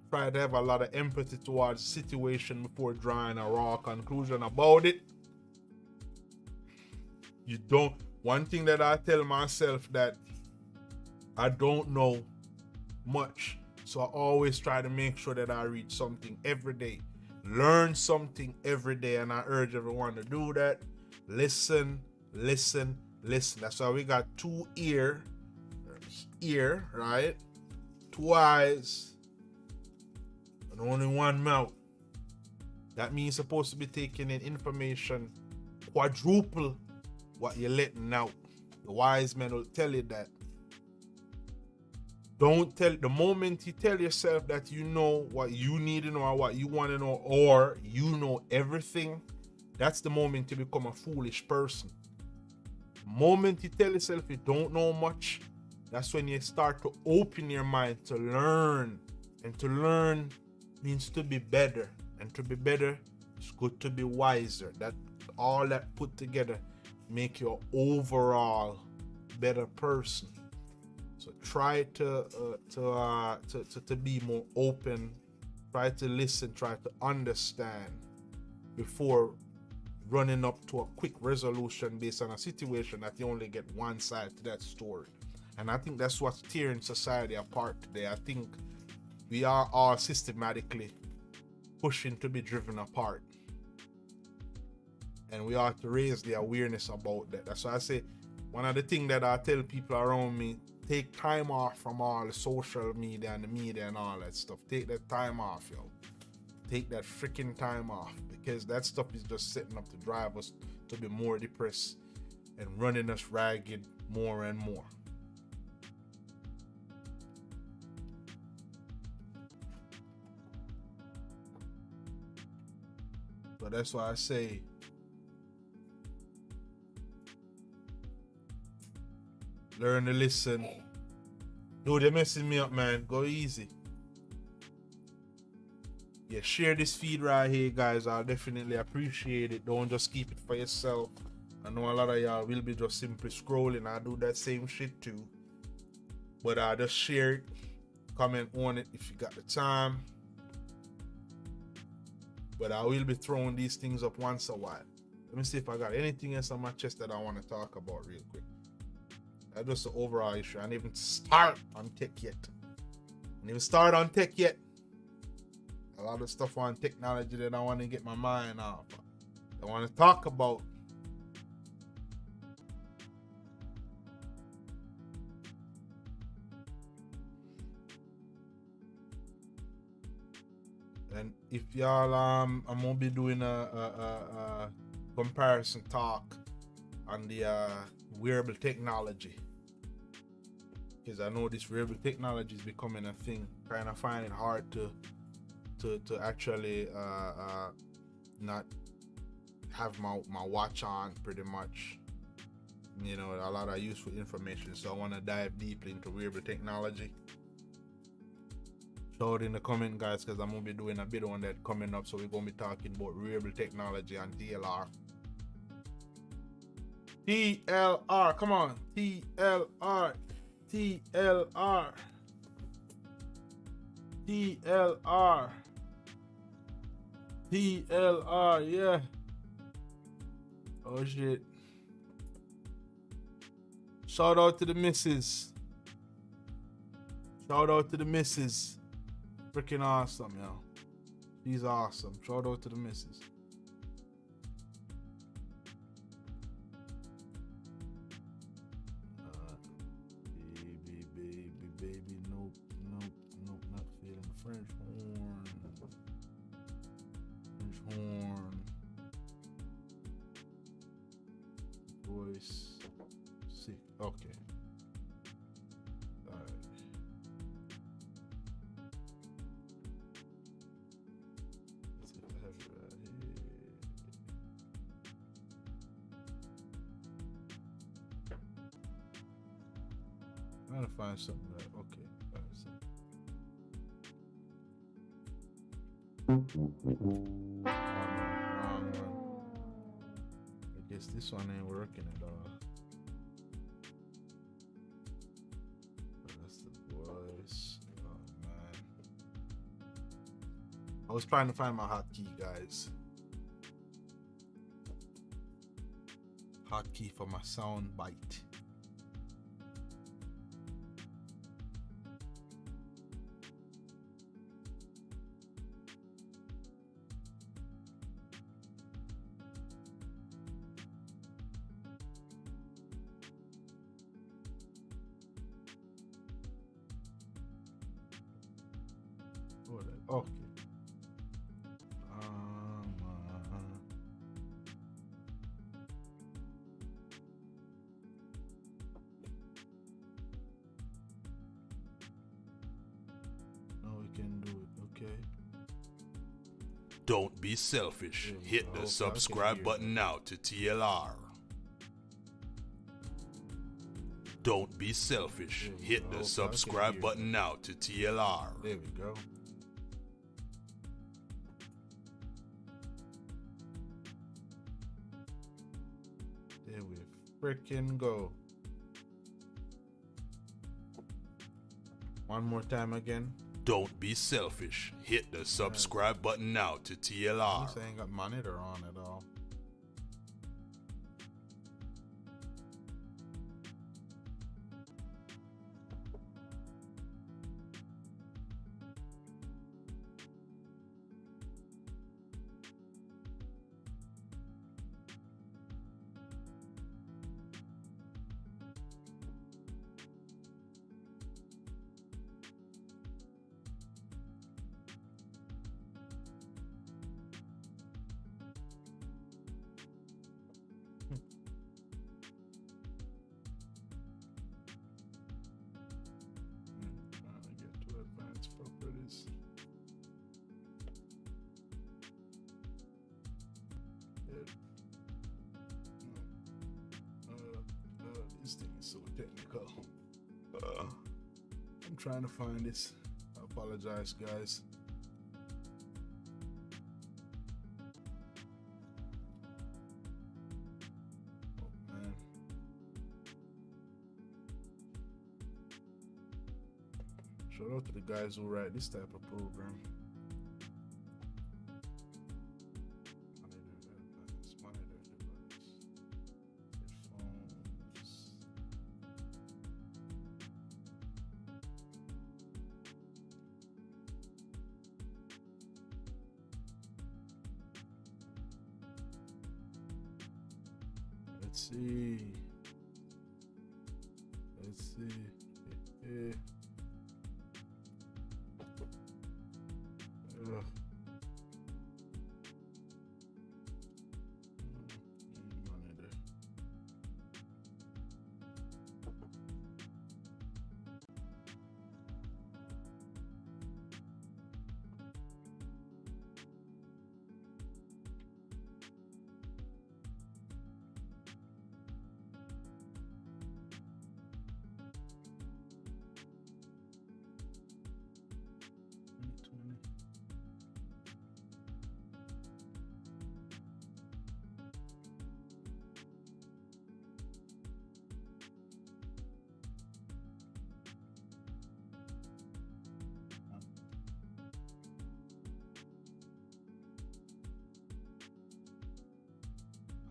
Try to have a lot of empathy towards the situation before drawing a raw conclusion about it. You don't. One thing that I tell myself that I don't know much, so I always try to make sure that I read something every day, learn something every day, and I urge everyone to do that. Listen, listen, listen. That's why we got 2 ears, right? 2 eyes, and only 1 mouth. That means you're supposed to be taking in information quadruple what you're letting out. The wise men will tell you that. Don't tell, the moment you tell yourself that you know what you need to know or what you want to know, or you know everything, that's the moment you become a foolish person. The moment you tell yourself you don't know much, that's when you start to open your mind to learn. And to learn means to be better. And to be better, it's good to be wiser. That all that put together make you an overall better person. So try to be more open. Try to listen. Try to understand before running up to a quick resolution based on a situation that you only get one side to that story. And I think that's what's tearing society apart today. I think we are all systematically pushing to be driven apart. And we ought to raise the awareness about that. That's why I say, one of the things that I tell people around me, take time off from all the social media and the media and all that stuff. Take that time off, yo. Take that freaking time off, because that stuff is just setting up to drive us to be more depressed and running us ragged more and more. So that's why I say, learn to listen. Dude, you're messing me up, man. Go easy. Yeah, share this feed right here, guys. I'll definitely appreciate it. Don't just keep it for yourself. I know a lot of y'all will be just simply scrolling. I do that same shit too. But just share it. Comment on it if you got the time. But I will be throwing these things up once a while. Let me see if I got anything else on my chest that I want to talk about real quick. That's just the overall issue. I didn't even start on tech yet. A lot of stuff on technology that I want to get my mind off. I want to talk about. And if y'all, I'm gonna be doing a comparison talk on the wearable technology, because I know this wearable technology is becoming a thing. Kind of find it hard to actually not have my watch on pretty much. You know, a lot of useful information. So I want to dive deeply into wearable technology. Shout out in the comment, guys, because I'm gonna be doing a bit on that coming up. So we're gonna be talking about wearable technology and TLR. TLR, come on, TLR, TLR, TLR, TLR, yeah. Oh shit. Shout out to the missus. Shout out to the missus. Freaking awesome, yo. She's awesome. Shout out to the missus. Baby, nope, not feeling French horn, voice, sick, okay, all right. Let's see if I have it right here. I'm trying to find something that, okay. Wrong one. I guess this one ain't working at all. I was trying to find my hotkey, guys. Hotkey for my sound bite. Okay. Now we can do it. Okay. Don't be selfish. Hit the subscribe button now to TLR. Don't be selfish. Hit the subscribe button now to TLR. There we go. There we freaking go. One more time again. Don't be selfish. Hit the subscribe button now to TLR. I ain't got monitor on at all. Trying to get to advanced properties. This thing is so technical. I'm trying to find this. I apologize, guys. Oh man. Shout out to the guys who write this type of program. Monitor device. Headphones. Let's see. Let's see. Ugh. Monitor.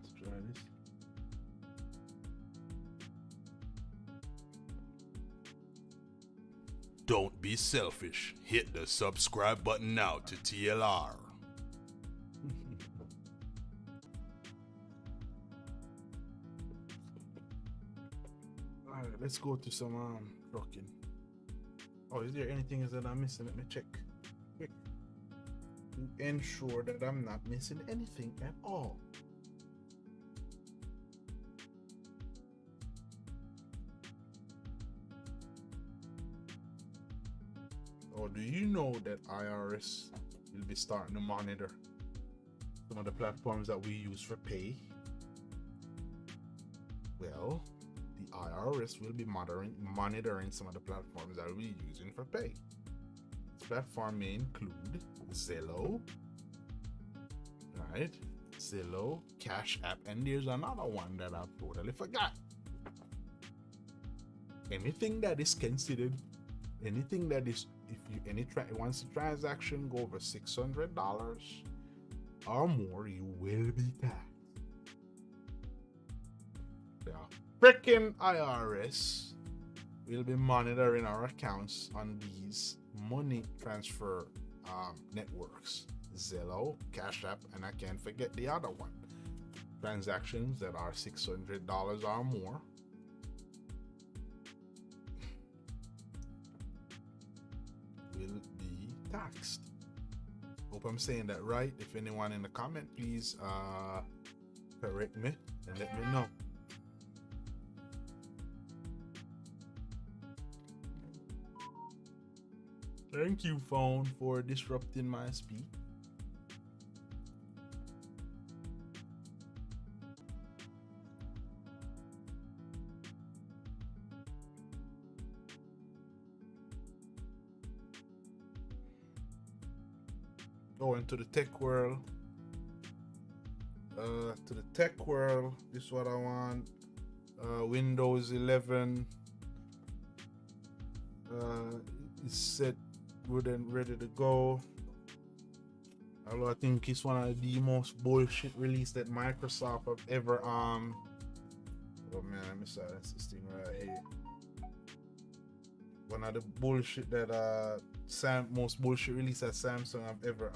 Let's try this. Don't be selfish. Hit the subscribe button now to TLR. Alright, let's go to some trucking. Oh, is there anything else that I'm missing? Let me check. Quick. To ensure that I'm not missing anything at all. Or do you know that IRS will be starting to monitor some of the platforms that we use for pay? Well, the IRS will be monitoring some of the platforms that we're using for pay. This platform may include Zillow, right? Zillow, Cash App, and there's another one that I totally forgot. Anything that is considered anything that is, if you once the transaction go over $600 or more, you will be taxed. The freaking IRS will be monitoring our accounts on these money transfer networks, Zelle, Cash App, and I can't forget the other one. Transactions that are $600 or more will be taxed. Hope I'm saying that right. If anyone in the comment, please correct me and let me know. Thank you, phone, for disrupting my speed. Going to the tech world. To the tech world. This is what I want. Windows 11 is set, good and ready to go. Although I think it's one of the most bullshit release that Microsoft have ever oh man, let me silence this thing right here. One of the bullshit that most bullshit release that Samsung have ever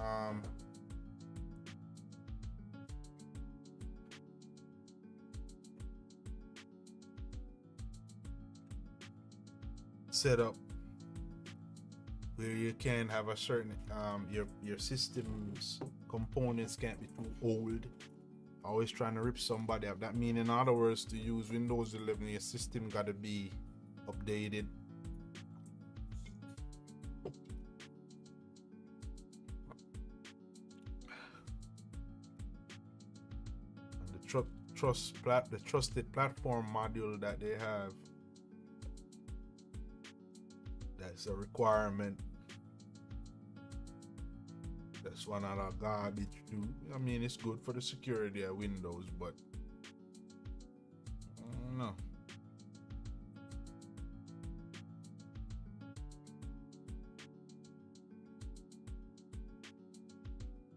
set up, where you can have a certain your system's components can't be too old. Always trying to rip somebody up. That means, in other words, to use Windows 11, your system gotta be updated. And the trusted platform module that they have, that's a requirement. That's one of the garbage too. I mean, it's good for the security of Windows, but I don't know.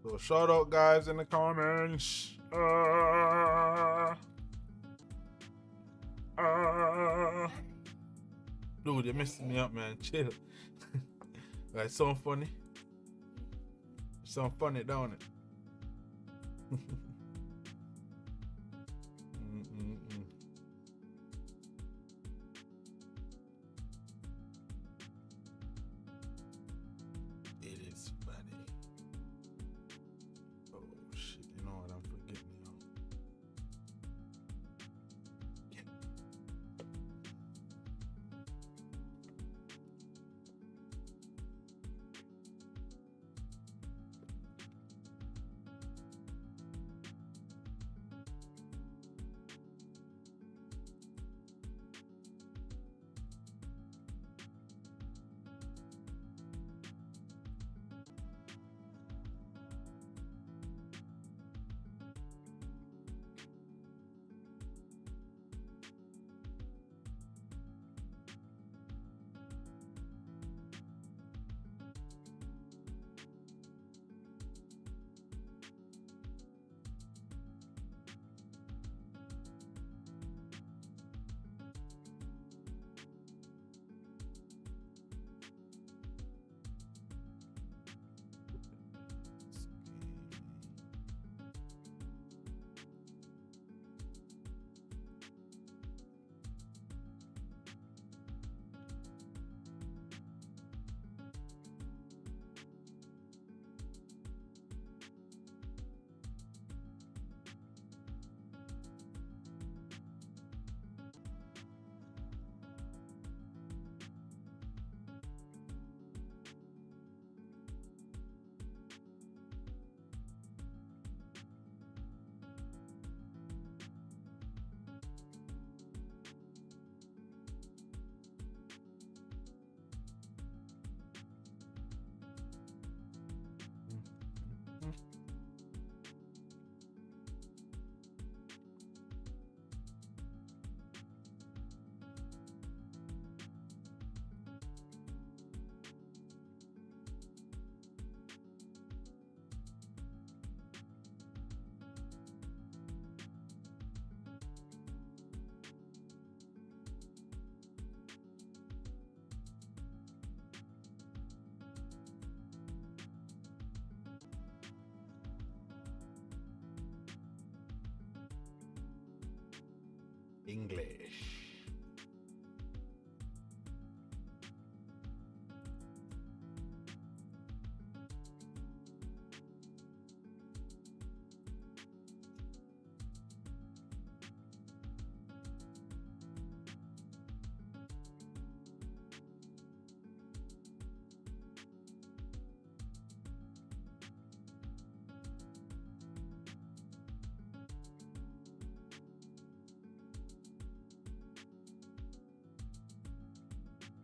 So shout out guys in the comments. Dude, you're messing me up, man. Chill. That sound funny. Sound funny, don't it? It is funny. Oh shit! You know what? I'm forgetting now. English.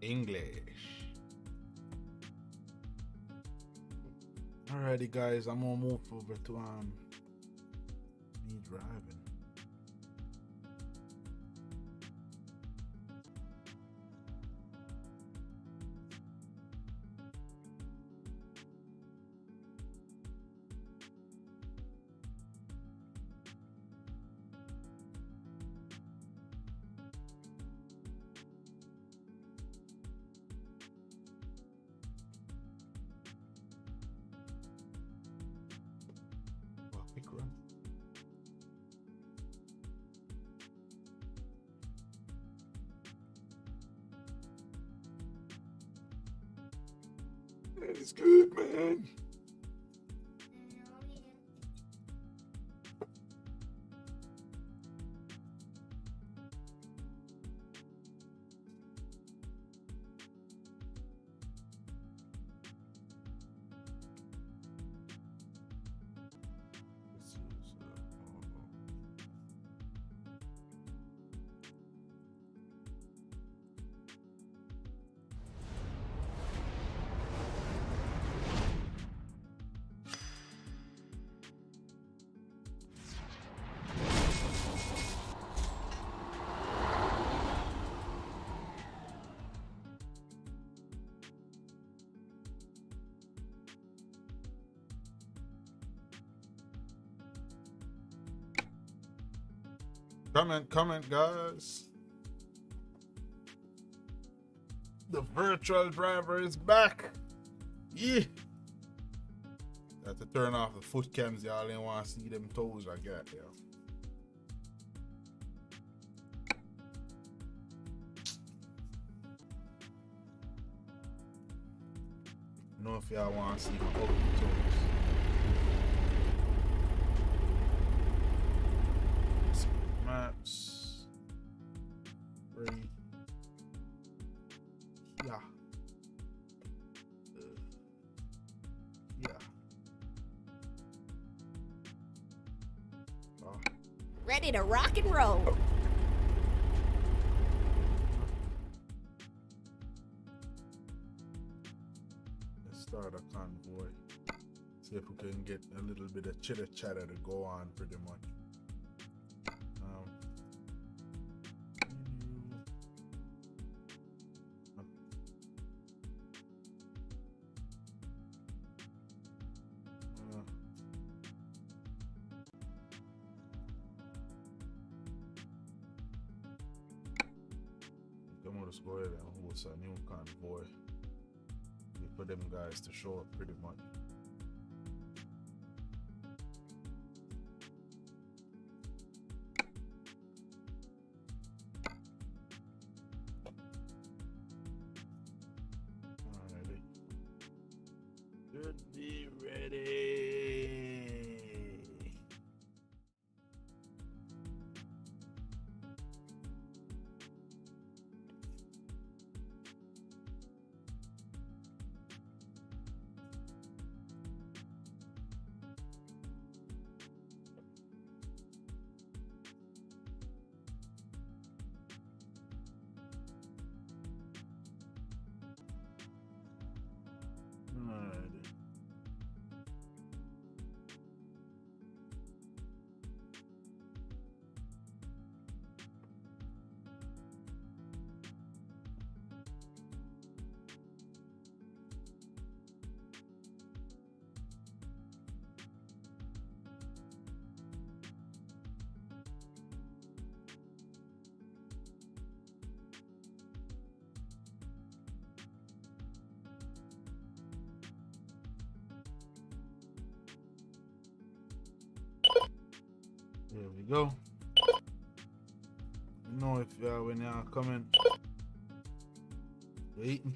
English. Alrighty, guys, I'm gonna move over to me driving. Oh, quick run. It's good, man. This is, comment, guys. The virtual driver is back. Yeah. Have to turn off the foot cams. Y'all ain't want to see them toes I got, yo. Know if y'all want to see my ugly toes. Maps. Right. Yeah. Yeah. Oh. Ready to rock and roll. Let's start a convoy. See if we can get a little bit of chitter chatter to go on pretty much. I'm gonna just go ahead and host a new convoy. Wait for them guys to show up pretty much. Alrighty. Should be ready. Alrighty. There we go. know if when you're coming. You eating?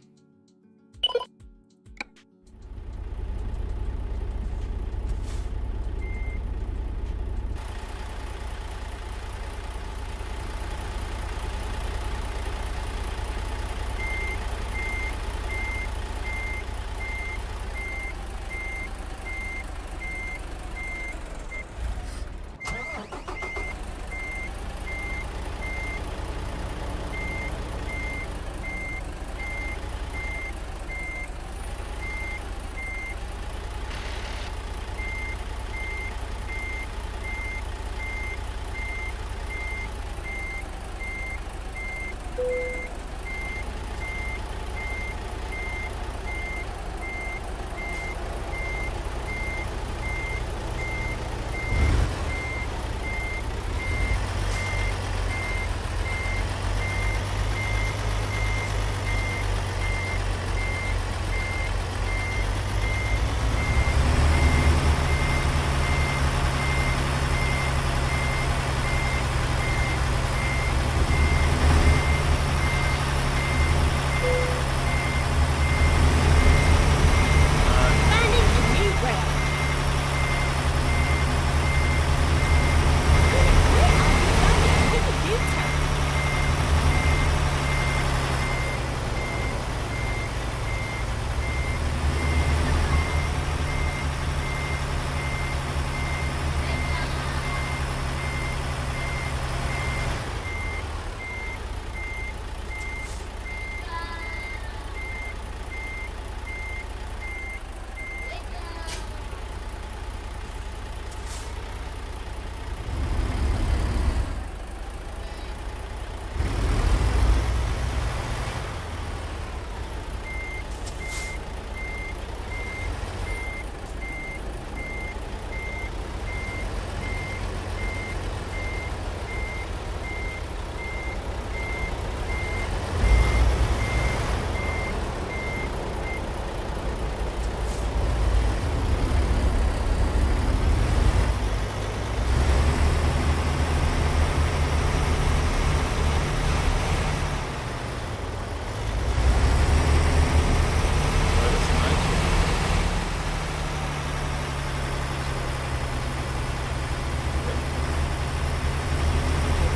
Finding a new route. Take a U-turn.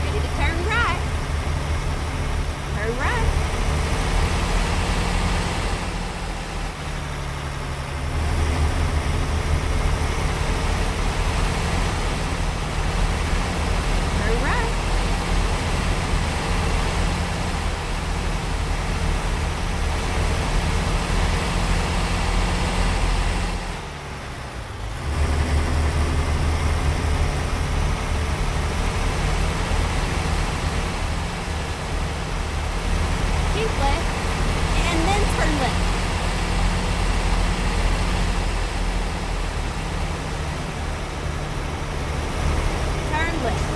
Ready to turn right. Turn right. Turn right. Keep left. And then turn left. Turn left.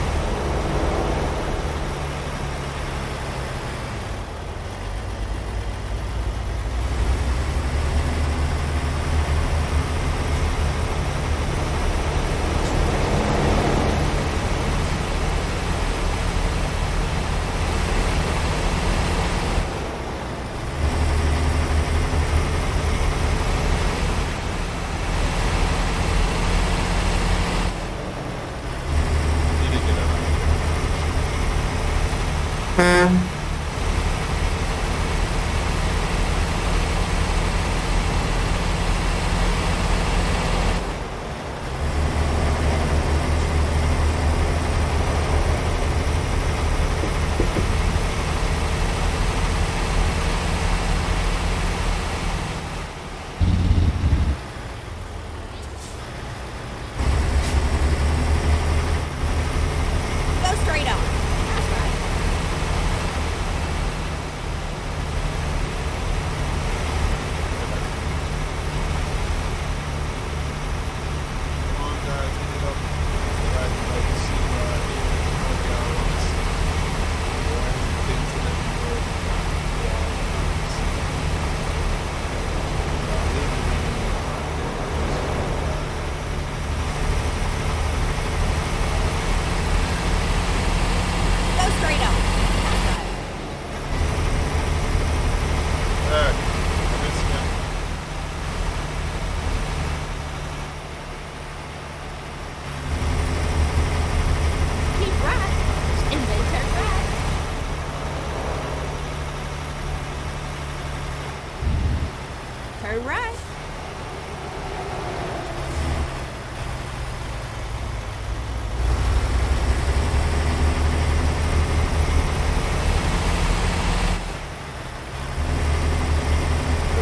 Turn right.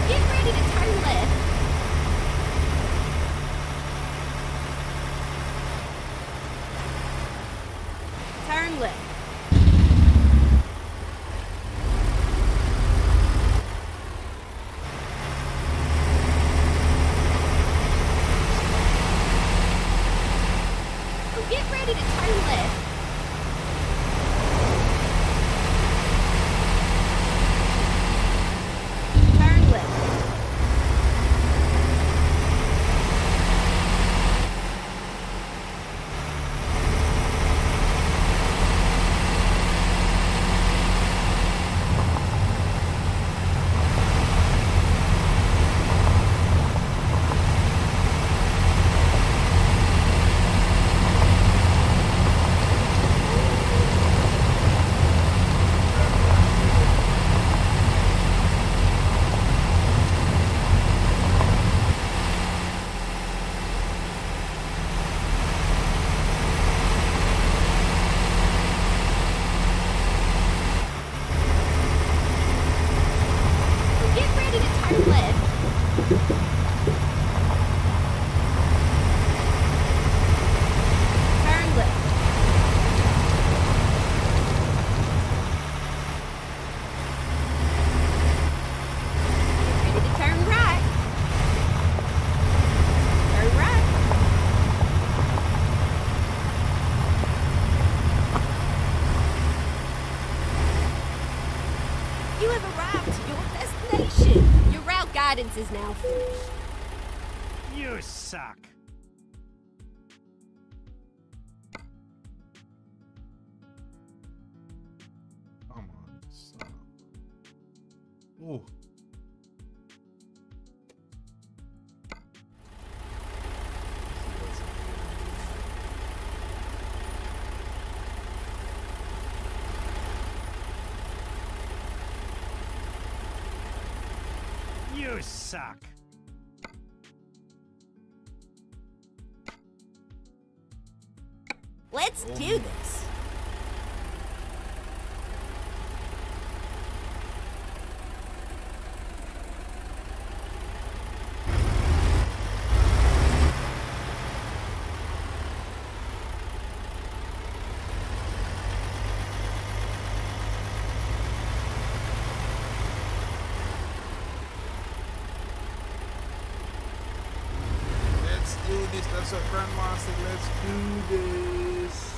Get ready to turn left. Turn left. Get ready to turn left. Turn left. Get ready to turn left. Turn left. Get ready to turn right. Turn right. You have arrived to your destination. Your route guidance is now finished. You suck. Come on, son. Ooh. You suck. Let's do this. Let's do this. That's what Grandma said. Let's do this.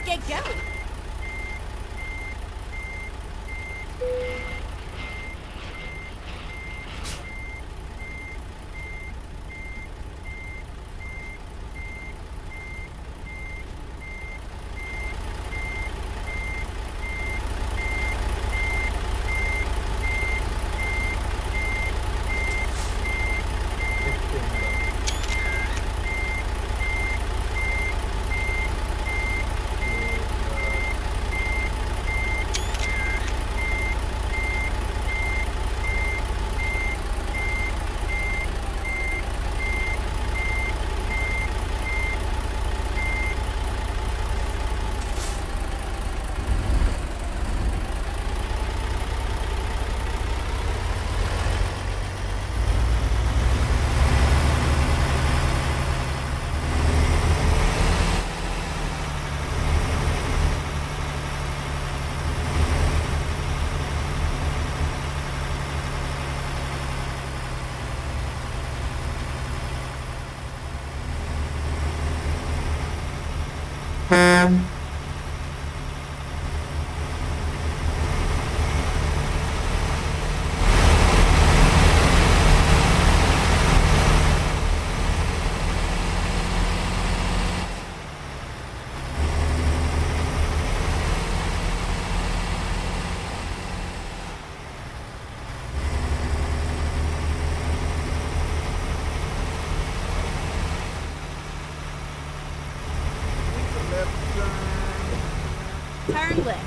get going. Turn left.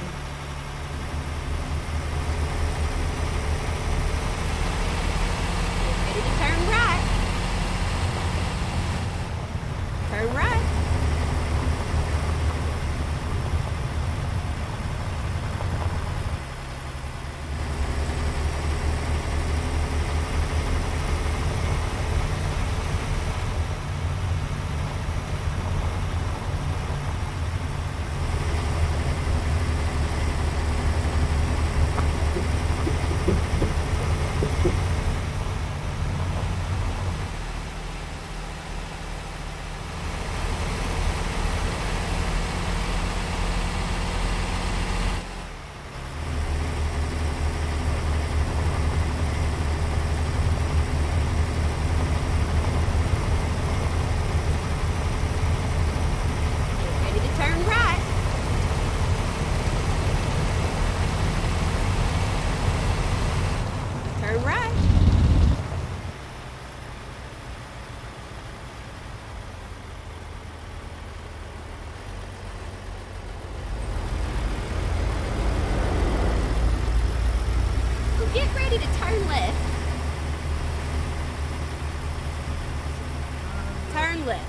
Get ready to turn right. Turn right. Get ready to turn right. Turn right. Get ready to turn left. Turn left.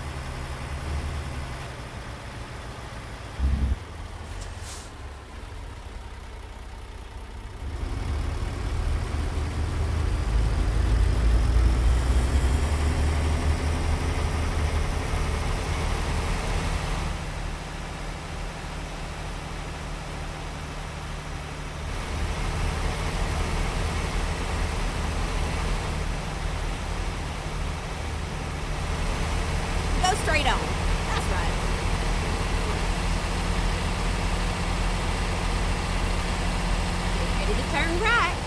Go straight on. That's right. Get ready to turn right.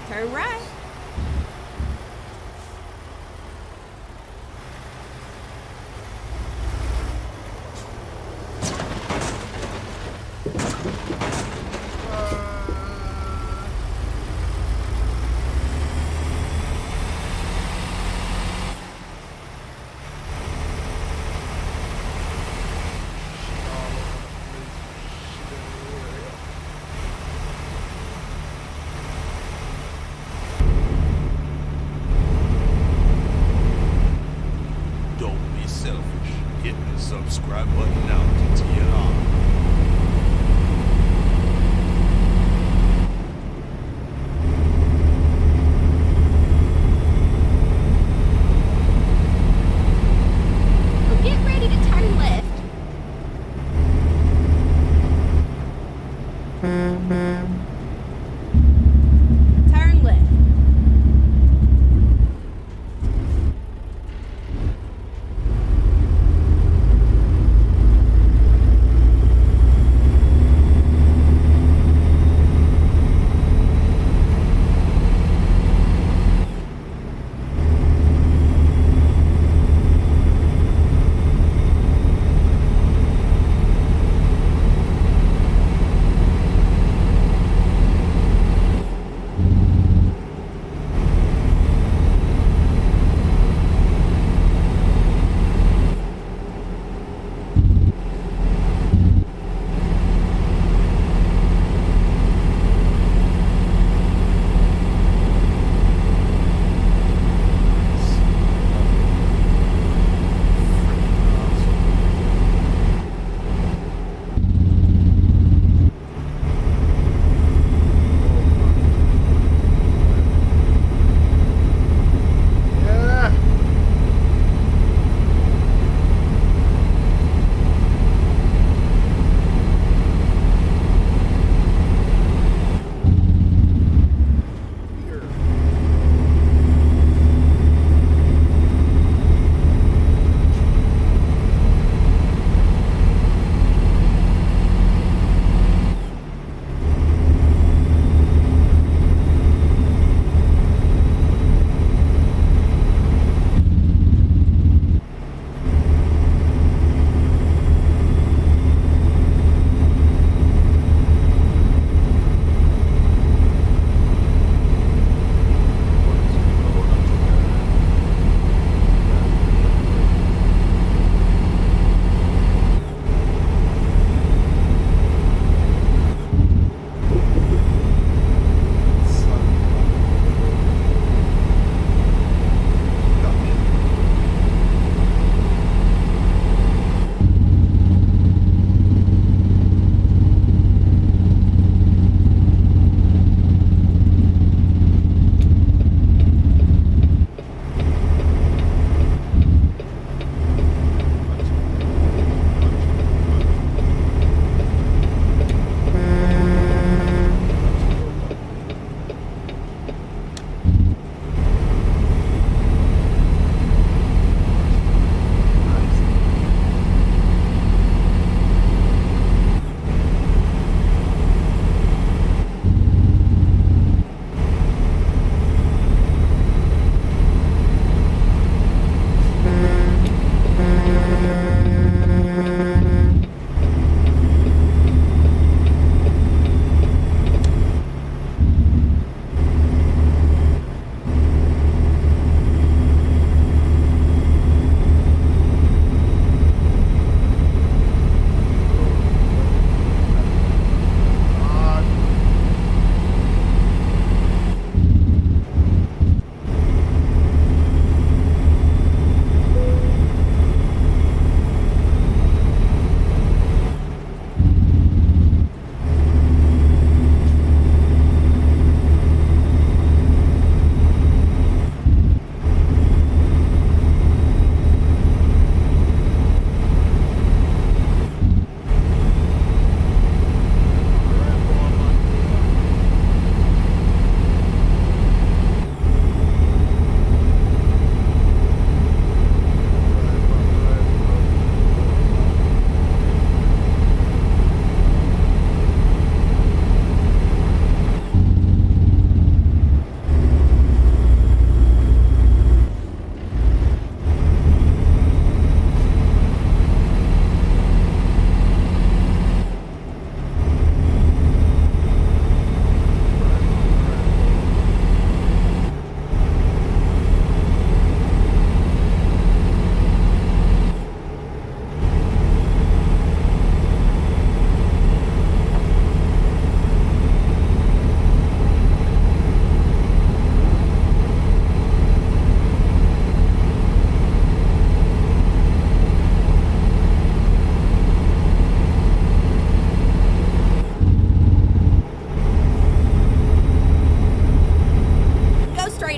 Turn right. Don't be selfish. Hit the subscribe button now to TLR. Get ready to turn left. Turn left.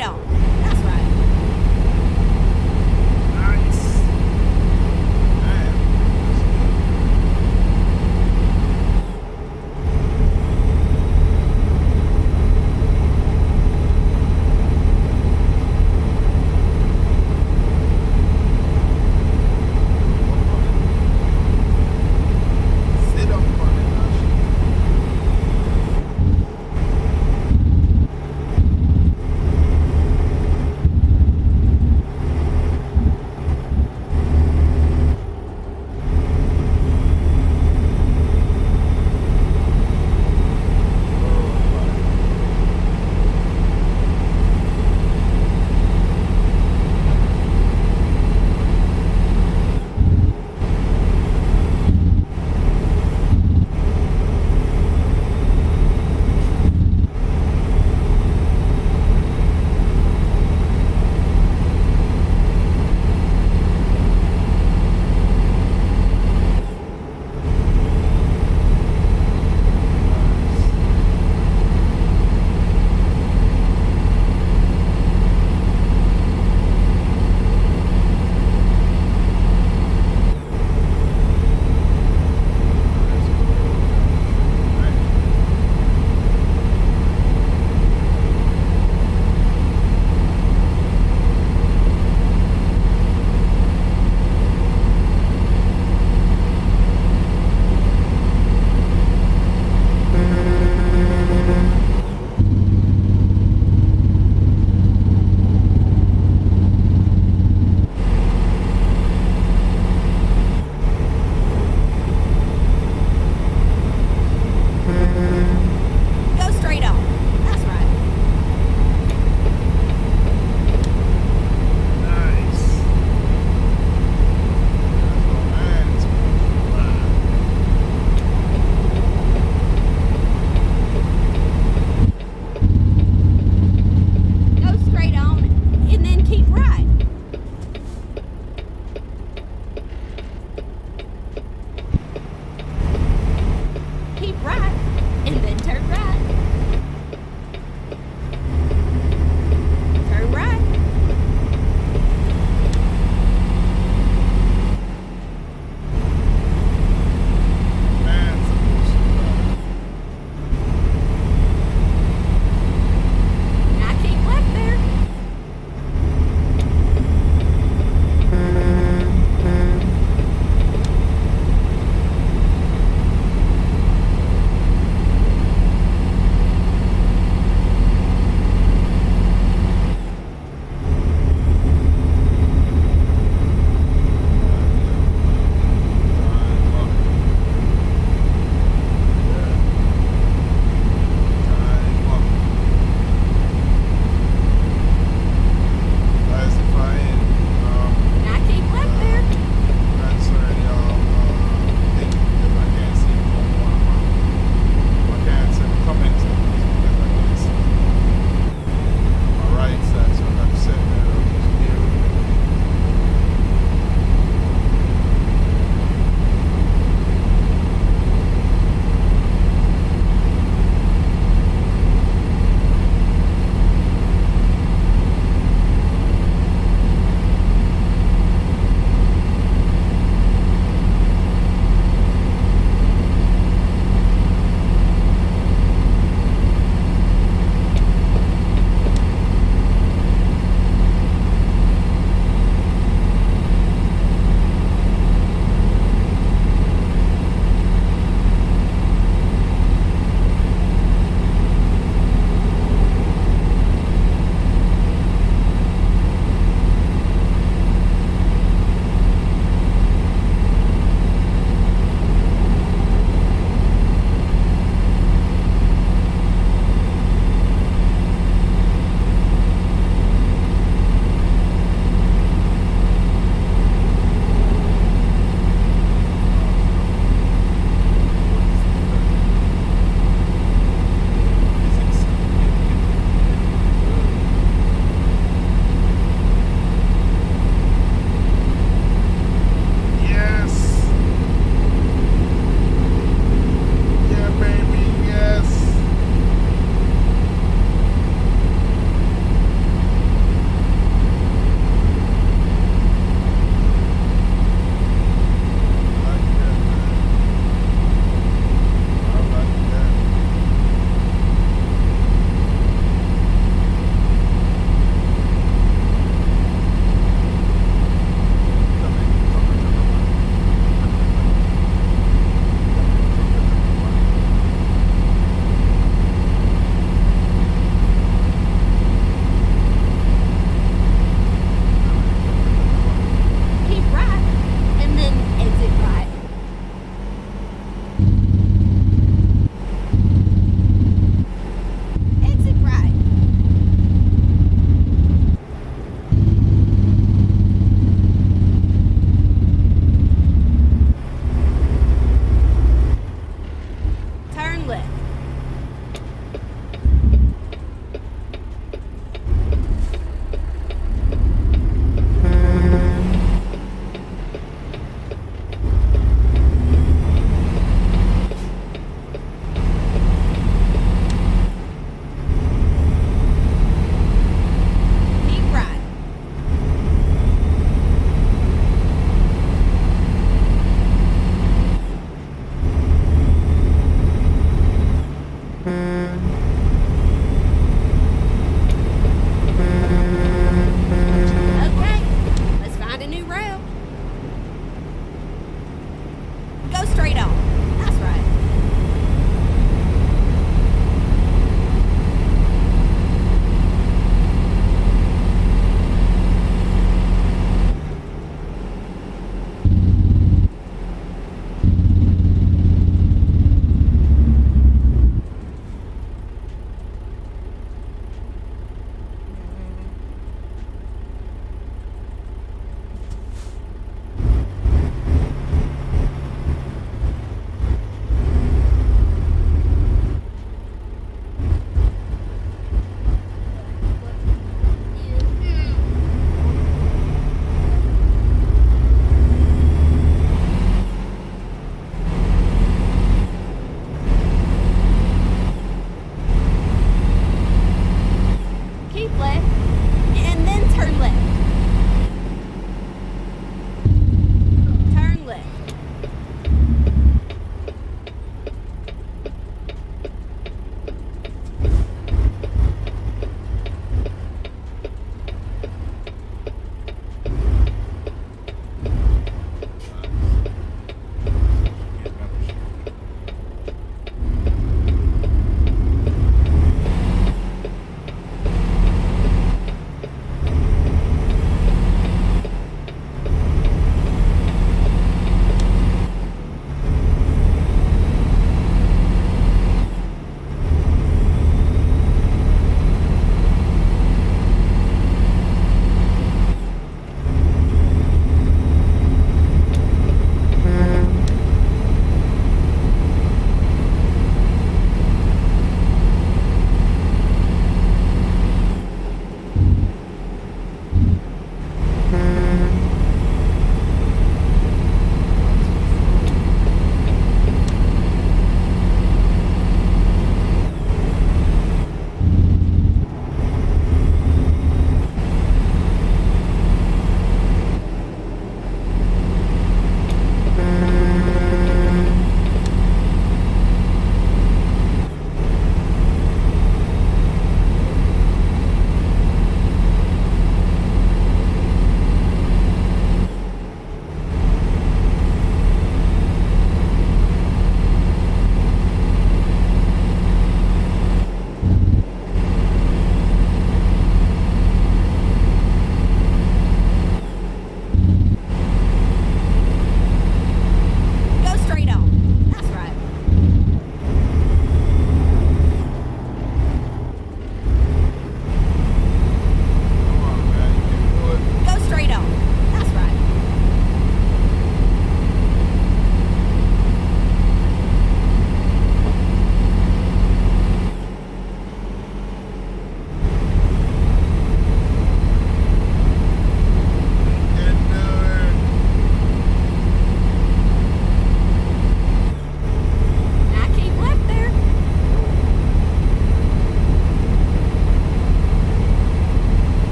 Right on. That's right. Nice. Sit down on it, Nash. Turn left. Turn left.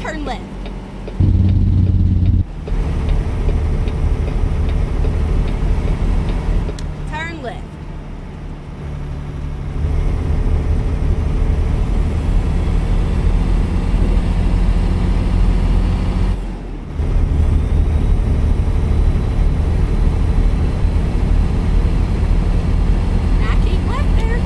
turn left. Turn left. Now keep left there.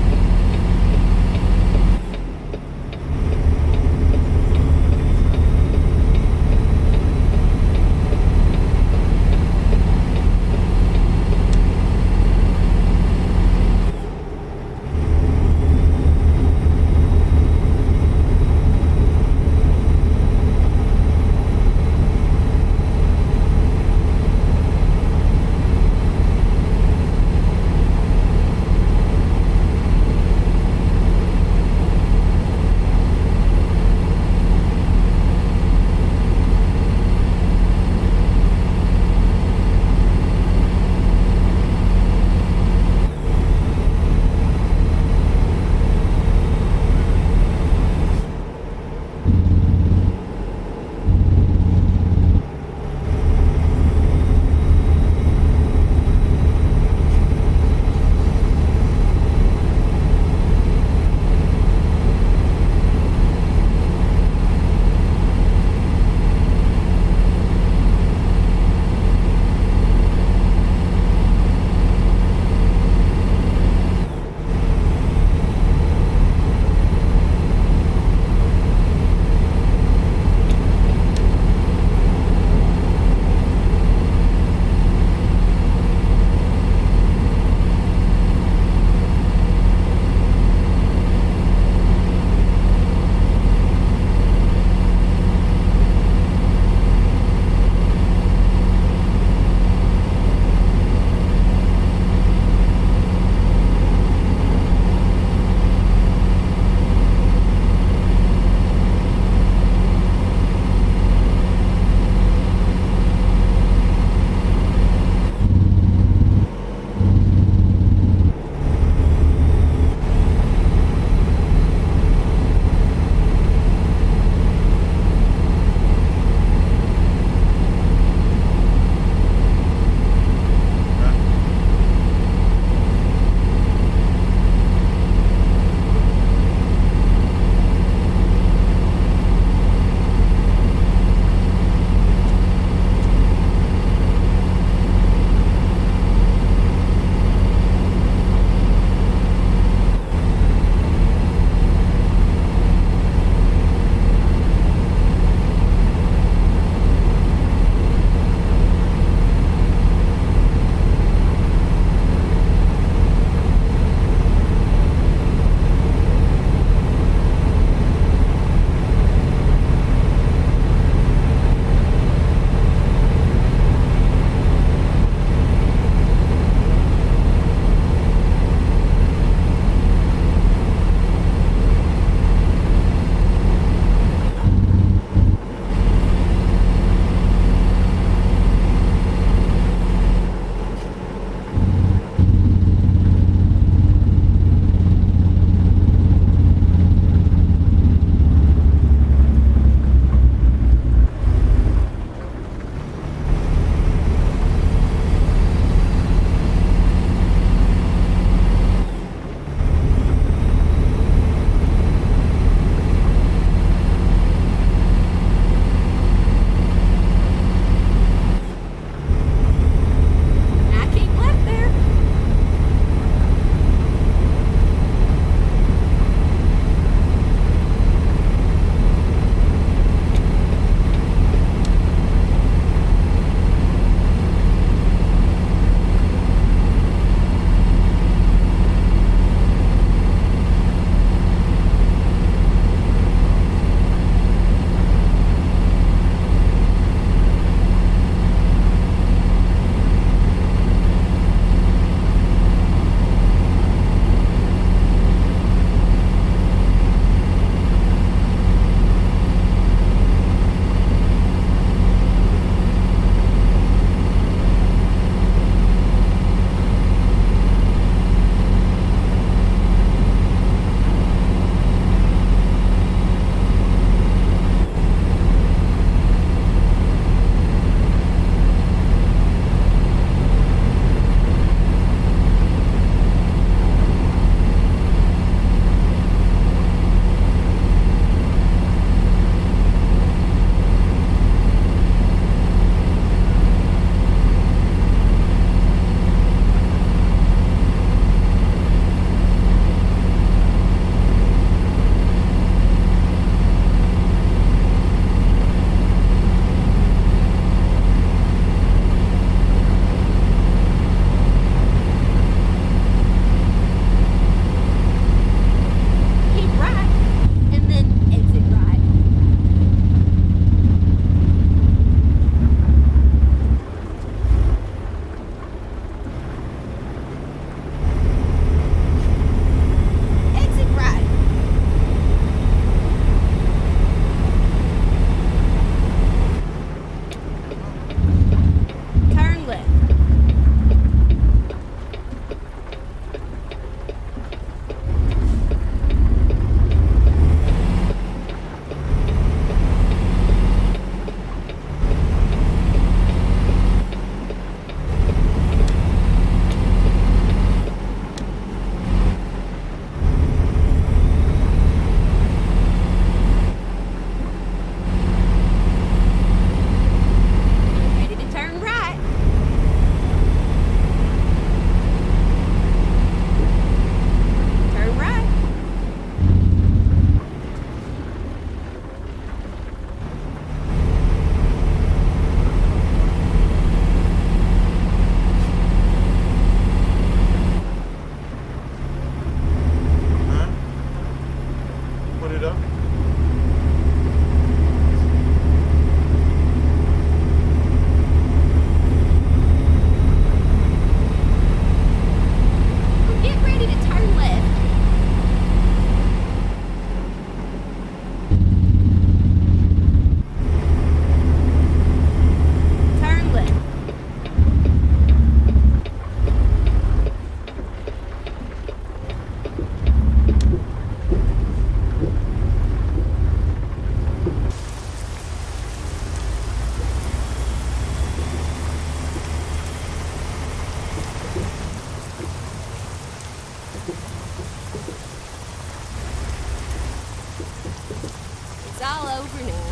all over now.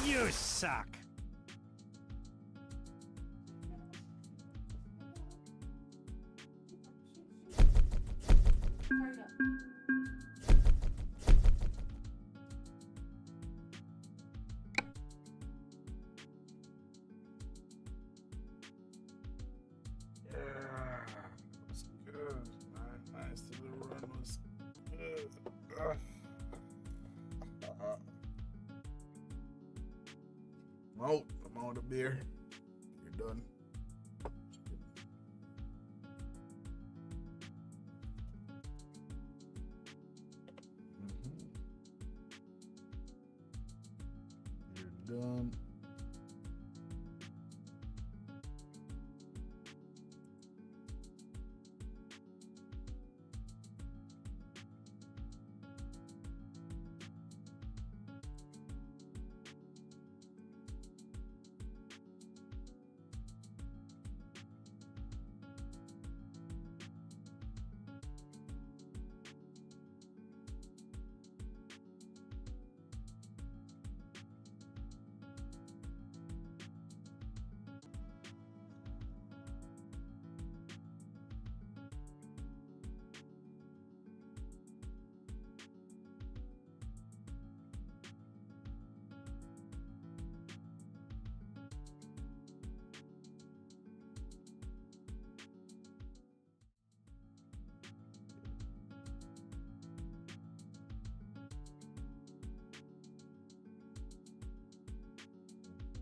You suck. It's good. Nice little run was good. I'm out of beer. You're done. You're done.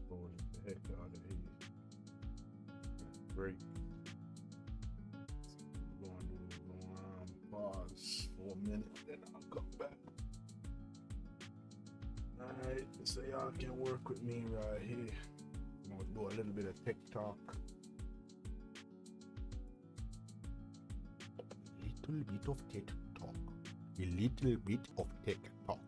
Pulling the heck out of here. Break. Pause for a minute, then I'll come back. Alright, so y'all can work with me right here. I'm gonna do a little bit of tech talk. A little bit of tech talk. A little bit of tech talk.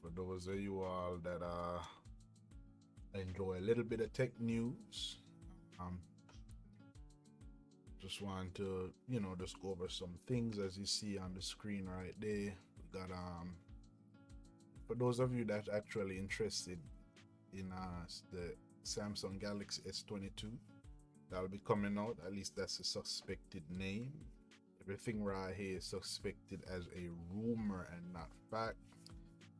for those of you all that enjoy a little bit of tech news, just want to, you know, just go over some things as you see on the screen right there. We got for those of you that actually interested in the Samsung Galaxy S22 that'll be coming out, at least that's a suspected name. Everything right here is suspected as a rumor and not fact,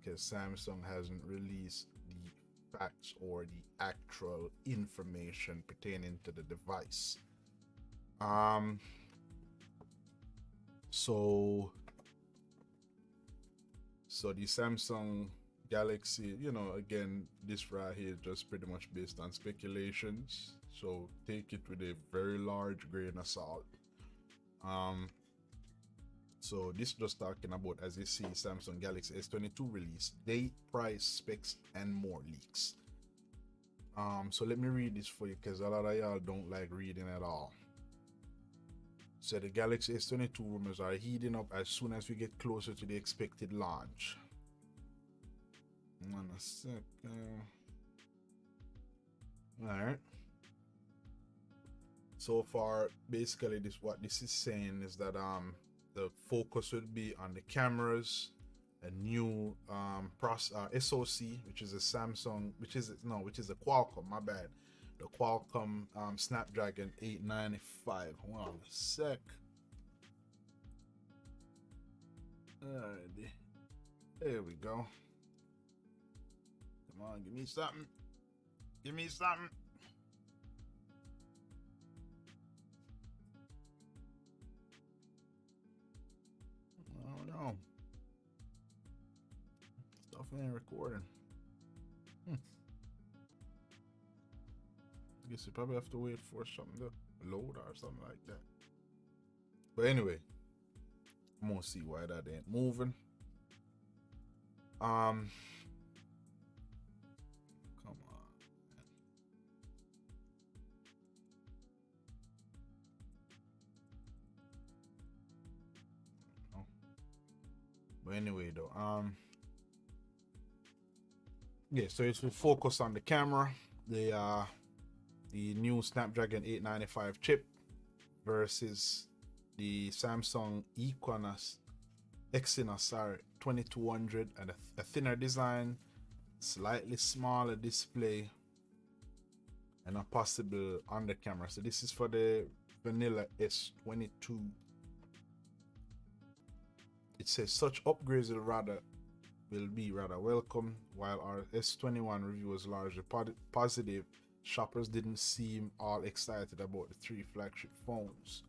because Samsung hasn't released the facts or the actual information pertaining to the device. So the Samsung Galaxy, you know, again, this right here is just pretty much based on speculations, so take it with a very large grain of salt. So this just talking about, as you see, Samsung Galaxy S22 release date, price, specs, and more leaks. So let me read this for you, because a lot of y'all don't like reading at all. So the Galaxy S22 rumors are heating up as soon as we get closer to the expected launch. 1 second. Alright. So far, basically what this is saying is that the focus would be on the cameras, a new SoC, which is a Samsung, which is a Qualcomm, my bad. The Qualcomm Snapdragon 895. Hold on a sec. Alrighty. There we go. Come on, give me something. Give me something. I don't know. Stuff ain't recording. I guess you probably have to wait for something to load or something like that. But anyway, I'm gonna see why that ain't moving. Come on. But anyway though, yeah, so it's will focus on the camera, the new Snapdragon 895 chip versus the Samsung Exynos 2200, and a thinner design, slightly smaller display, and a possible under camera. So this is for the vanilla S22. It says such upgrades will be rather welcome. While our S21 review was largely positive, shoppers didn't seem all excited about the three flagship phones.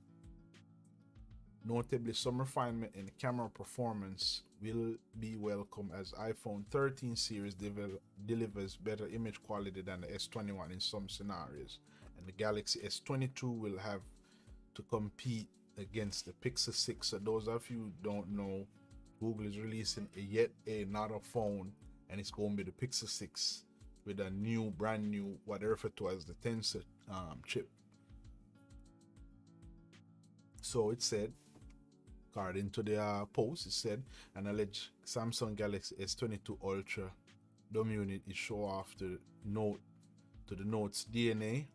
Notably, some refinement in camera performance will be welcome, as iPhone 13 series delivers better image quality than the S21 in some scenarios, and the Galaxy S22 will have to compete against the Pixel 6. So those of you who don't know, Google is releasing yet another phone, and it's going to be the Pixel 6 with a brand new, what they refer to as the Tensor chip. So it said, according to their post, it said an alleged Samsung Galaxy S22 Ultra dumb unit is show off to the Note's DNA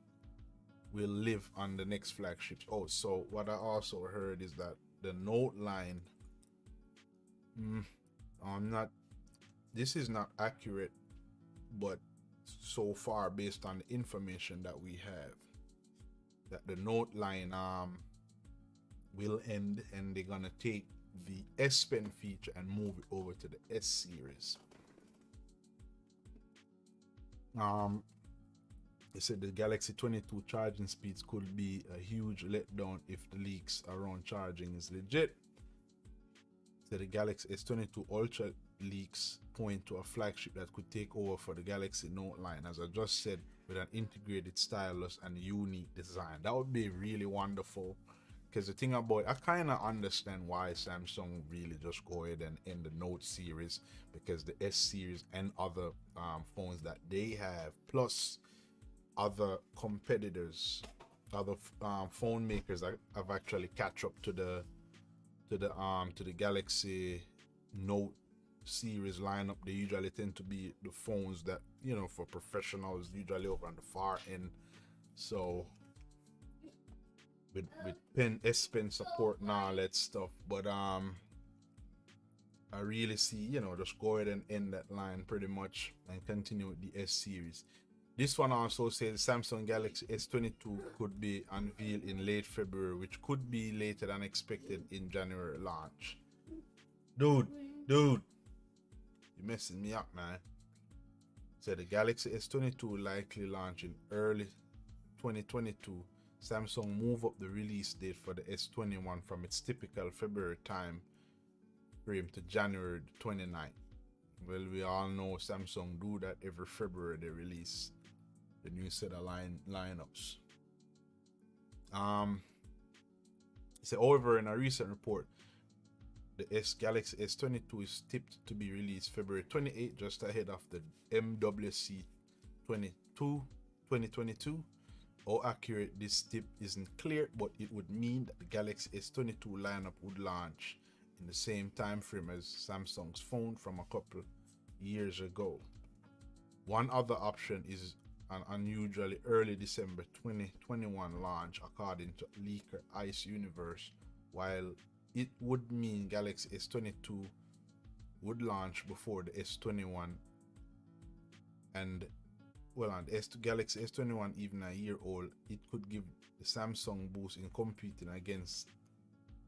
will live on the next flagship. Oh, so what I also heard is that the Note line, this is not accurate, but so far based on the information that we have, that the Note line will end, and they're gonna take the S Pen feature and move it over to the S series. They said the Galaxy 22 charging speeds could be a huge letdown if the leaks around charging is legit. So the Galaxy S22 Ultra leaks point to a flagship that could take over for the Galaxy Note line, as I just said, with an integrated stylus and unique design. That would be really wonderful, because the thing about it, I kind of understand why Samsung really just go ahead and end the Note series, because the S series and other phones that they have, plus other competitors, other phone makers that have actually catch up to the Galaxy Note series lineup, they usually tend to be the phones that, you know, for professionals, usually over on the far end. So with pen S Pen support and all that stuff. But I really see, you know, just go ahead and end that line pretty much and continue with the S series. This one also says Samsung Galaxy S22 could be unveiled in late February, which could be later than expected in January launch. Dude, you're messing me up, man. So the Galaxy S22 likely launch in early 2022. Samsung move up the release date for the S21 from its typical February time frame to January 29th. Well, we all know Samsung do that every February. They release the new set of lineups. So however, in a recent report, the Galaxy S22 is tipped to be released February 28, just ahead of the MWC 2022. How accurate this tip isn't clear, but it would mean that the Galaxy S22 lineup would launch in the same time frame as Samsung's phone from a couple years ago. One other option is an unusually early December 2021 launch, according to leaker Ice Universe, while it would mean Galaxy S22 would launch before the S21 and Galaxy S21 even a year old. It could give the Samsung boost in competing against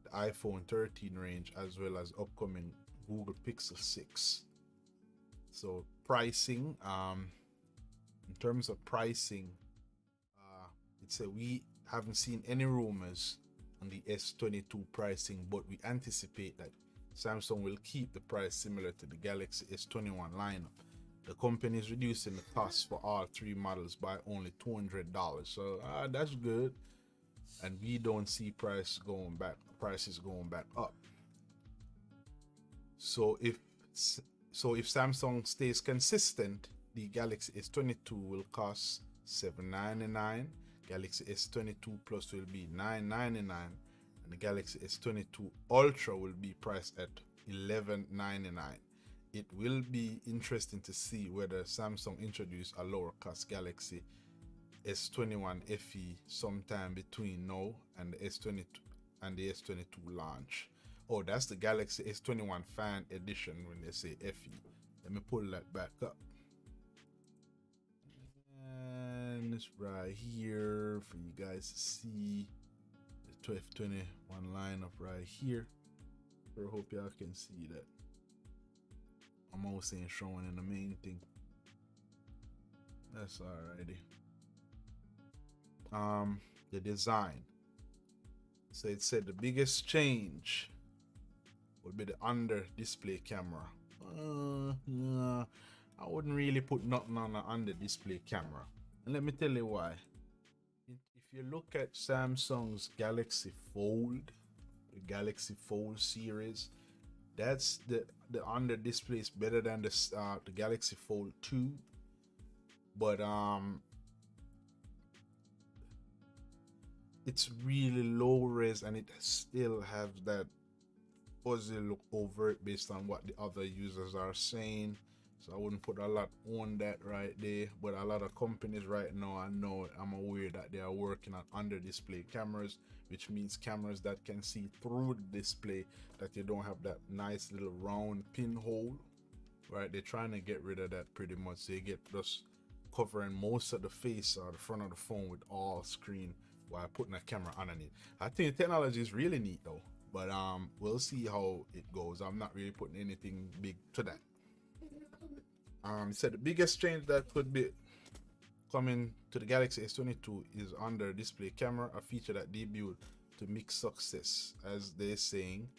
the iPhone 13 range as well as upcoming Google Pixel 6. So pricing, in terms of pricing, it's a we haven't seen any rumors on the S22 pricing, but we anticipate that Samsung will keep the price similar to the Galaxy S21 lineup. The company is reducing the cost for all three models by only $200, so that's good, and we don't see prices going back up. So if Samsung stays consistent, the Galaxy S22 will cost $799, Galaxy S22 Plus will be $999, and the Galaxy S22 Ultra will be priced at $1199. It will be interesting to see whether Samsung introduce a lower cost Galaxy S21 FE sometime between now and the S22 launch. Oh, that's the Galaxy S21 Fan Edition when they say FE. Let me pull that back up. And it's right here for you guys to see the 1221 lineup right here. I hope y'all can see that. I'm always saying showing in the main thing. That's alrighty. The design. So it said the biggest change would be the under display camera. I wouldn't really put nothing on the under display camera. And let me tell you why. If you look at Samsung's Galaxy Fold, the Galaxy Fold series, that's the under display is better than the Galaxy Fold 2, but it's really low res and it still has that fuzzy look over it based on what the other users are saying. So I wouldn't put a lot on that right there, but a lot of companies right now, I'm aware that they are working on under display cameras, which means cameras that can see through the display, that you don't have that nice little round pinhole, right? They're trying to get rid of that pretty much. So you get just covering most of the face or the front of the phone with all screen while putting a camera underneath. I think the technology is really neat though, but we'll see how it goes. I'm not really putting anything big to that. It said the biggest change that could be coming to the Galaxy S22 is under display camera, a feature that debuted to mixed success, as they're saying,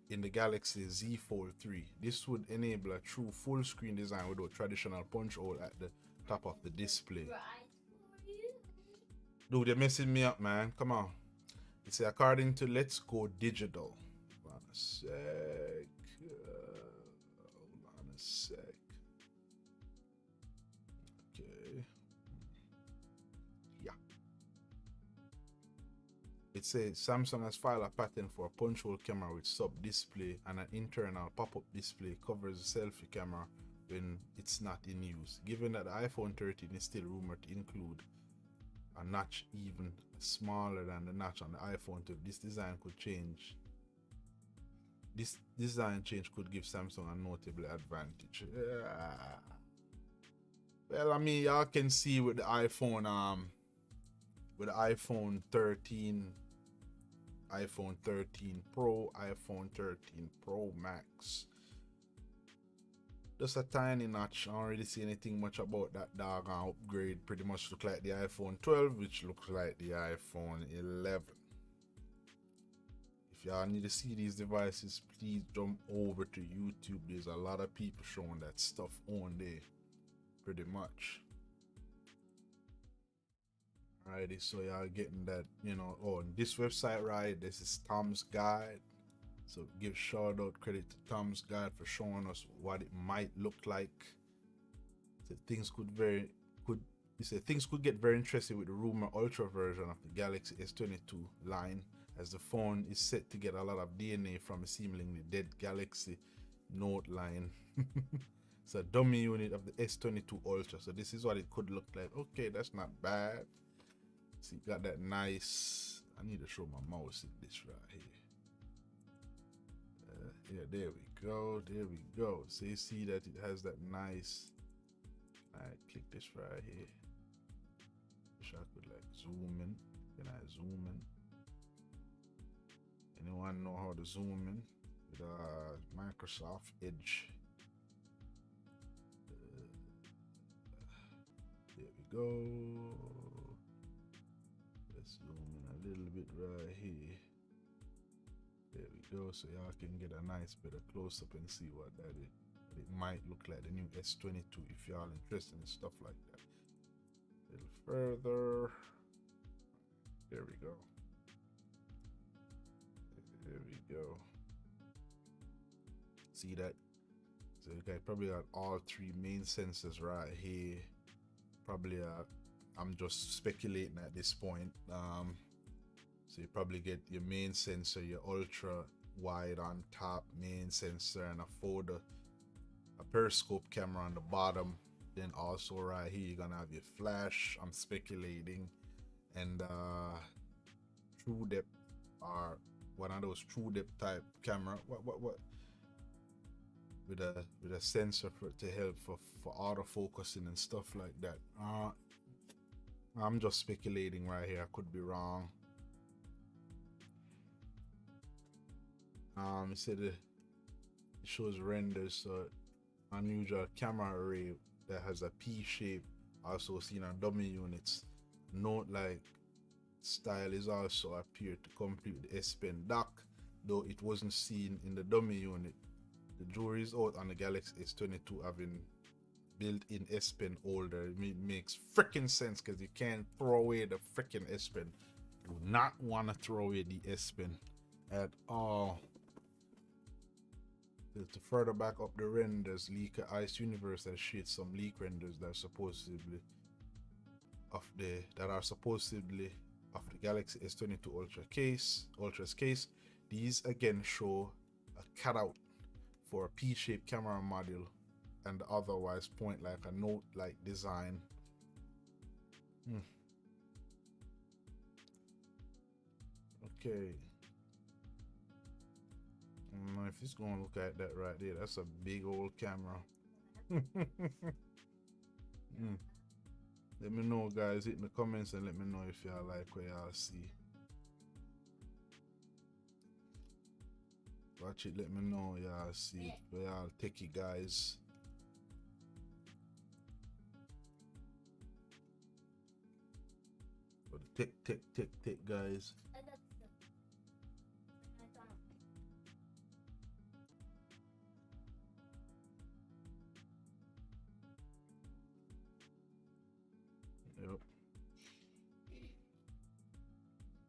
in the Galaxy Z Fold 3. This would enable a true full screen design without traditional punch hole at the top of the display. Dude, you're messing me up, man. Come on. It's according to Let's Go Digital. Hold on a sec. it says Samsung has filed a patent for a punch hole camera with sub display and an internal pop-up display covers the selfie camera when it's not in use. Given that the iPhone 13 is still rumored to include a notch even smaller than the notch on the iPhone 12, this design could change. This design change could give Samsung a notable advantage. Well, I mean, y'all can see with the iPhone, with the iPhone 13, iPhone 13 Pro, iPhone 13 Pro Max. Just a tiny notch. I don't really see anything much about that doggone upgrade. Pretty much look like the iPhone 12, which looks like the iPhone 11. If y'all need to see these devices, please jump over to YouTube. There's a lot of people showing that stuff on there. Pretty much. Alrighty, so y'all getting that, you know, on this website, right? This is Tom's Guide. So give shout out credit to Tom's Guide for showing us what it might look like. So things could get very interesting with the rumor ultra version of the Galaxy S22 line, as the phone is set to get a lot of DNA from a seemingly dead Galaxy Note line. It's a dummy unit of the S22 Ultra. So this is what it could look like. Okay, that's not bad. So you got that nice. I need to show my mouse in this right here. Yeah, there we go. There we go. So you see that it has that nice. I click this right here. Wish I could like zoom in. Can I zoom in? Anyone know how to zoom in with Microsoft Edge? There we go. Let's zoom in a little bit right here. There we go, so y'all can get a nice bit of close up and see what that is. It might look like the new S22 if y'all interested in stuff like that. A little further. There we go. There we go. See that? So you guys probably got all three main sensors right here. Probably I'm just speculating at this point. So you probably get your main sensor, your ultra wide on top, main sensor, and a periscope camera on the bottom. Then also right here you're gonna have your flash, I'm speculating, and true depth, or one of those true depth type camera. What with a sensor to help for autofocusing and stuff like that. I'm just speculating right here, I could be wrong. It said it shows renders, so unusual camera array that has a P shape, also seen on dummy units. Note like style is also appeared to complete the S Pen dock, though it wasn't seen in the dummy unit. The jury's out on the Galaxy S22 having built-in S Pen holder. It makes freaking sense because you can't throw away the freaking S Pen. Do not want to throw away the S Pen at all. To further back up the renders, Leaker Ice Universe has shared some leak renders that are supposedly of the Galaxy S22 Ultra's case. These again show a cutout for a P-shaped camera module and otherwise point like a note-like design. Okay. I don't know if it's gonna look at that right there. That's a big old camera. Let me know, guys. Hit in the comments and let me know if y'all like what y'all see. Watch it, let me know y'all see it. But y'all take it, guys. But tick, guys. Yep.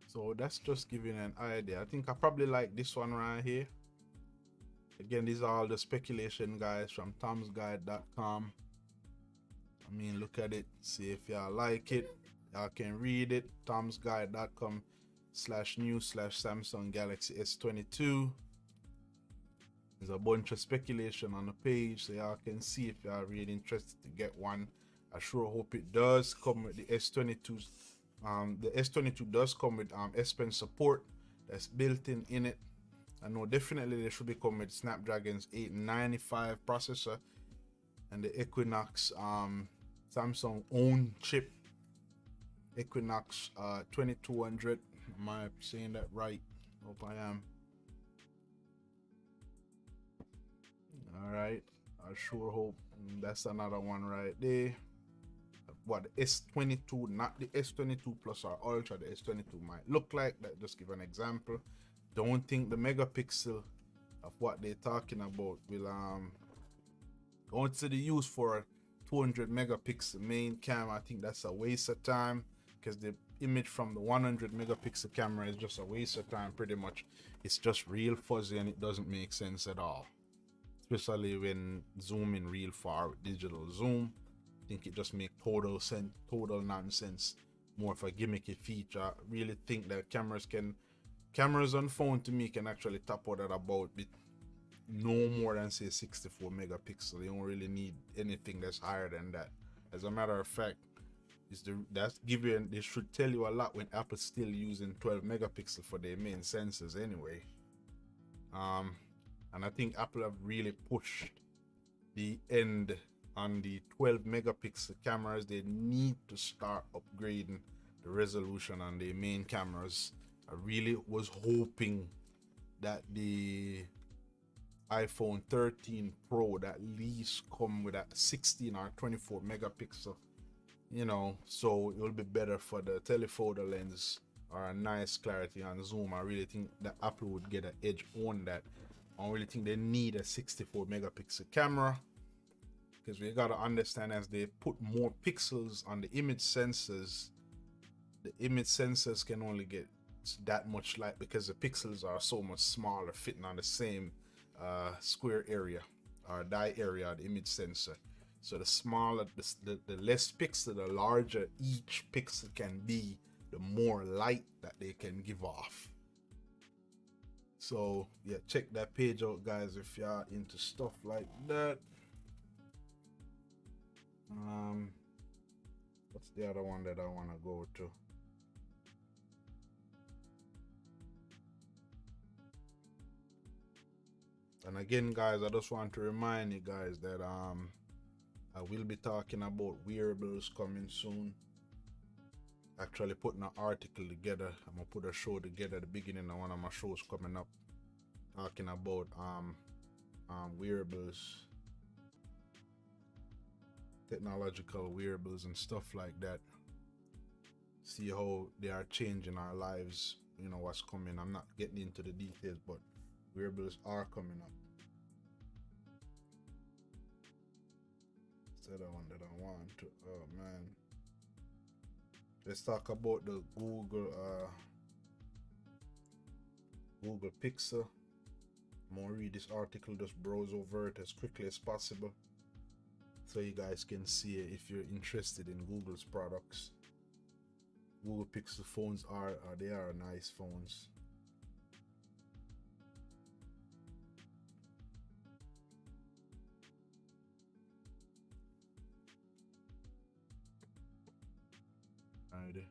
So that's just giving an idea. I think I probably like this one right here. Again, these are all the speculation, guys, from tomsguide.com. I mean, look at it, see if y'all like it. Y'all can read it. tomsguide.com. /news/Samsung Galaxy S22. There's a bunch of speculation on the page, so y'all can see if y'all really interested to get one. I sure hope it does come with the S22s. The S22 does come with S Pen support that's built in it. I know definitely they should be coming with Snapdragon's 895 processor and the Equinox Samsung own chip, Equinox 2200. Am I saying that right? Hope I am. All right, I sure hope that's another one right there. What the S22, not the S22 Plus or Ultra, the S22 might look like. That just give an example. Don't think the megapixel of what they're talking about will go into the use for a 200 megapixel main camera. I think that's a waste of time, because the image from the 100 megapixel camera is just a waste of time pretty much. It's just real fuzzy and it doesn't make sense at all, especially when zooming real far with digital zoom. I think it just makes total sense, total nonsense, more of a gimmicky feature. I really think that cameras on phone to me can actually top out at about no more than say 64 megapixel. You don't really need anything that's higher than that. As a matter of fact, they should tell you a lot when Apple's still using 12 megapixel for their main sensors anyway. And I think Apple have really pushed the end on the 12 megapixel cameras. They need to start upgrading the resolution on their main cameras. I really was hoping that the iPhone 13 Pro would at least come with a 16 or 24 megapixel, you know, so it will be better for the telephoto lens or a nice clarity on zoom. I really think that Apple would get an edge on that. I don't really think they need a 64 megapixel camera, because we gotta understand, as they put more pixels on the image sensors can only get that much light, because the pixels are so much smaller, fitting on the same square area or die area of the image sensor. So the smaller, the less pixel, the larger each pixel can be, the more light that they can give off. So yeah, check that page out, guys, if y'all into stuff like that. What's the other one that I want to go to? And again, guys, I just want to remind you guys that I will be talking about wearables coming soon. Actually putting an article together. I'm gonna put a show together at the beginning of one of my shows coming up, talking about wearables, technological wearables and stuff like that. See how they are changing our lives, you know, what's coming. I'm not getting into the details, but wearables are coming up. It's the other one that I want to, oh man. Let's talk about the Google Pixel. I'm gonna read this article, just browse over it as quickly as possible so you guys can see it if you're interested in Google's products. Google Pixel phones are nice phones. Alrighty.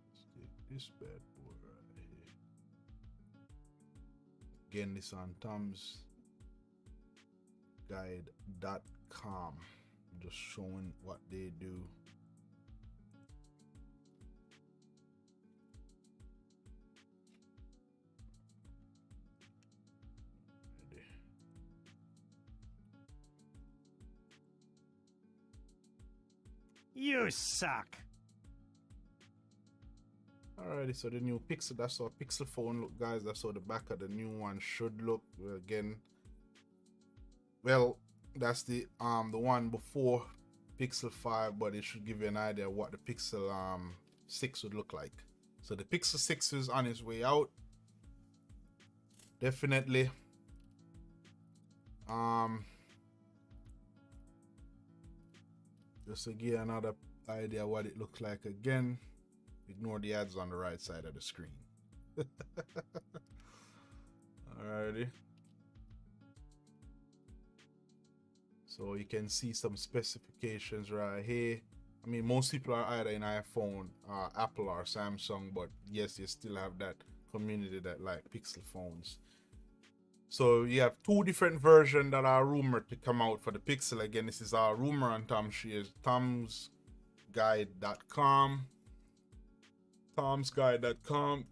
Let's take this bad boy right here. Again, this on Tom'sGuide.com. Just showing what they do. You suck. Alrighty, so the new Pixel, that's how a Pixel phone look, guys. That's how the back of the new one should look. Again, well, that's the one before Pixel 5, but it should give you an idea of what the Pixel 6 would look like. So the Pixel 6 is on its way out, definitely. Just to give another idea what it looks like again. Ignore the ads on the right side of the screen. Alrighty. So you can see some specifications right here. I mean, most people are either in iPhone, Apple or Samsung, but yes, you still have that community that like Pixel phones. So you have two different versions that are rumored to come out for the Pixel. Again, this is our rumor on tomsguide.com. tomsguide.com.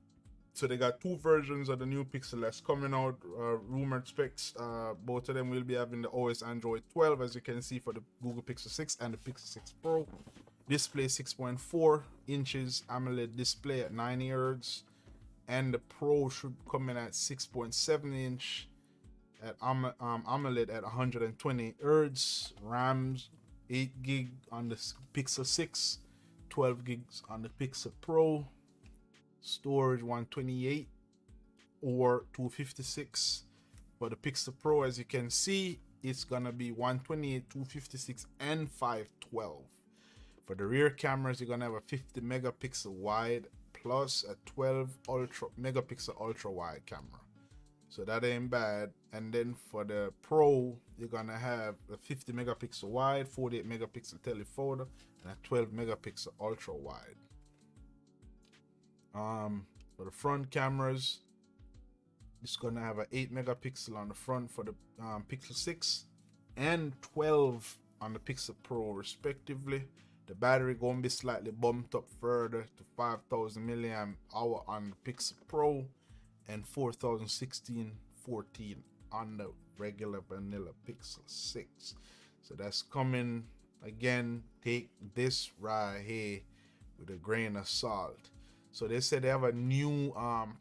So they got two versions of the new Pixel that's coming out, rumored specs. Both of them will be having the OS Android 12, as you can see, for the Google Pixel 6 and the Pixel 6 Pro. Display 6.4 inches, AMOLED display at 90 Hz, and the Pro should come in at 6.7 inch at AMOLED at 120 Hz. RAMs 8 gig on the Pixel 6, 12 gigs on the Pixel Pro. Storage 128 or 256 for the Pixel Pro. As you can see, it's gonna be 128, 256, and 512. For the rear cameras, you're gonna have a 50 megapixel wide plus a 12 megapixel ultra wide camera. So that ain't bad. And then for the Pro, you're gonna have a 50 megapixel wide, 48 megapixel telephoto, and a 12 megapixel ultra wide. For the front cameras, it's gonna have an 8 megapixel on the front for the Pixel 6 and 12 on the Pixel Pro respectively. The battery gonna be slightly bumped up further to 5000 milliamp hour on the Pixel Pro and 4016-14 on the regular vanilla Pixel 6. So that's coming. Again, take this right here with a grain of salt. So they said they have a new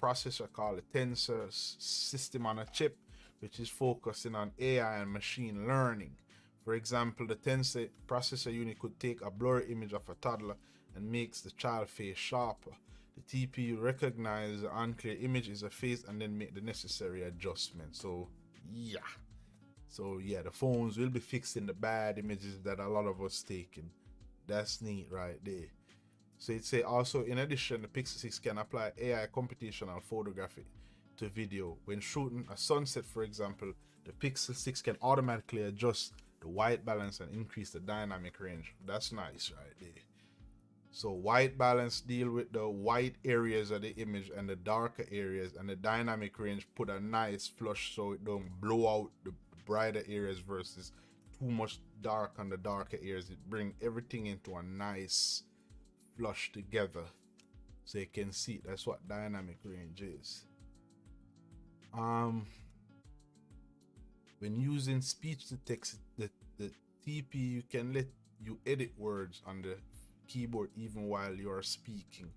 processor called the Tensor system on a chip, which is focusing on AI and machine learning. For example, the Tensor processor unit could take a blurry image of a toddler and makes the child face sharper. The TPU recognizes the unclear image is a face and then make the necessary adjustments. So yeah. So yeah, the phones will be fixing the bad images that a lot of us taking. That's neat right there. So it say also, in addition, the Pixel 6 can apply AI computational photography to video. When shooting a sunset, for example, the Pixel 6 can automatically adjust the white balance and increase the dynamic range. That's nice right there. So white balance deal with the white areas of the image and the darker areas, and the dynamic range put a nice flush so it don't blow out the brighter areas versus too much dark on the darker areas. It bring everything into a nice flush together so you can see. That's what dynamic range is. When using speech to text, the TP can let you edit words on the keyboard even while you are speaking,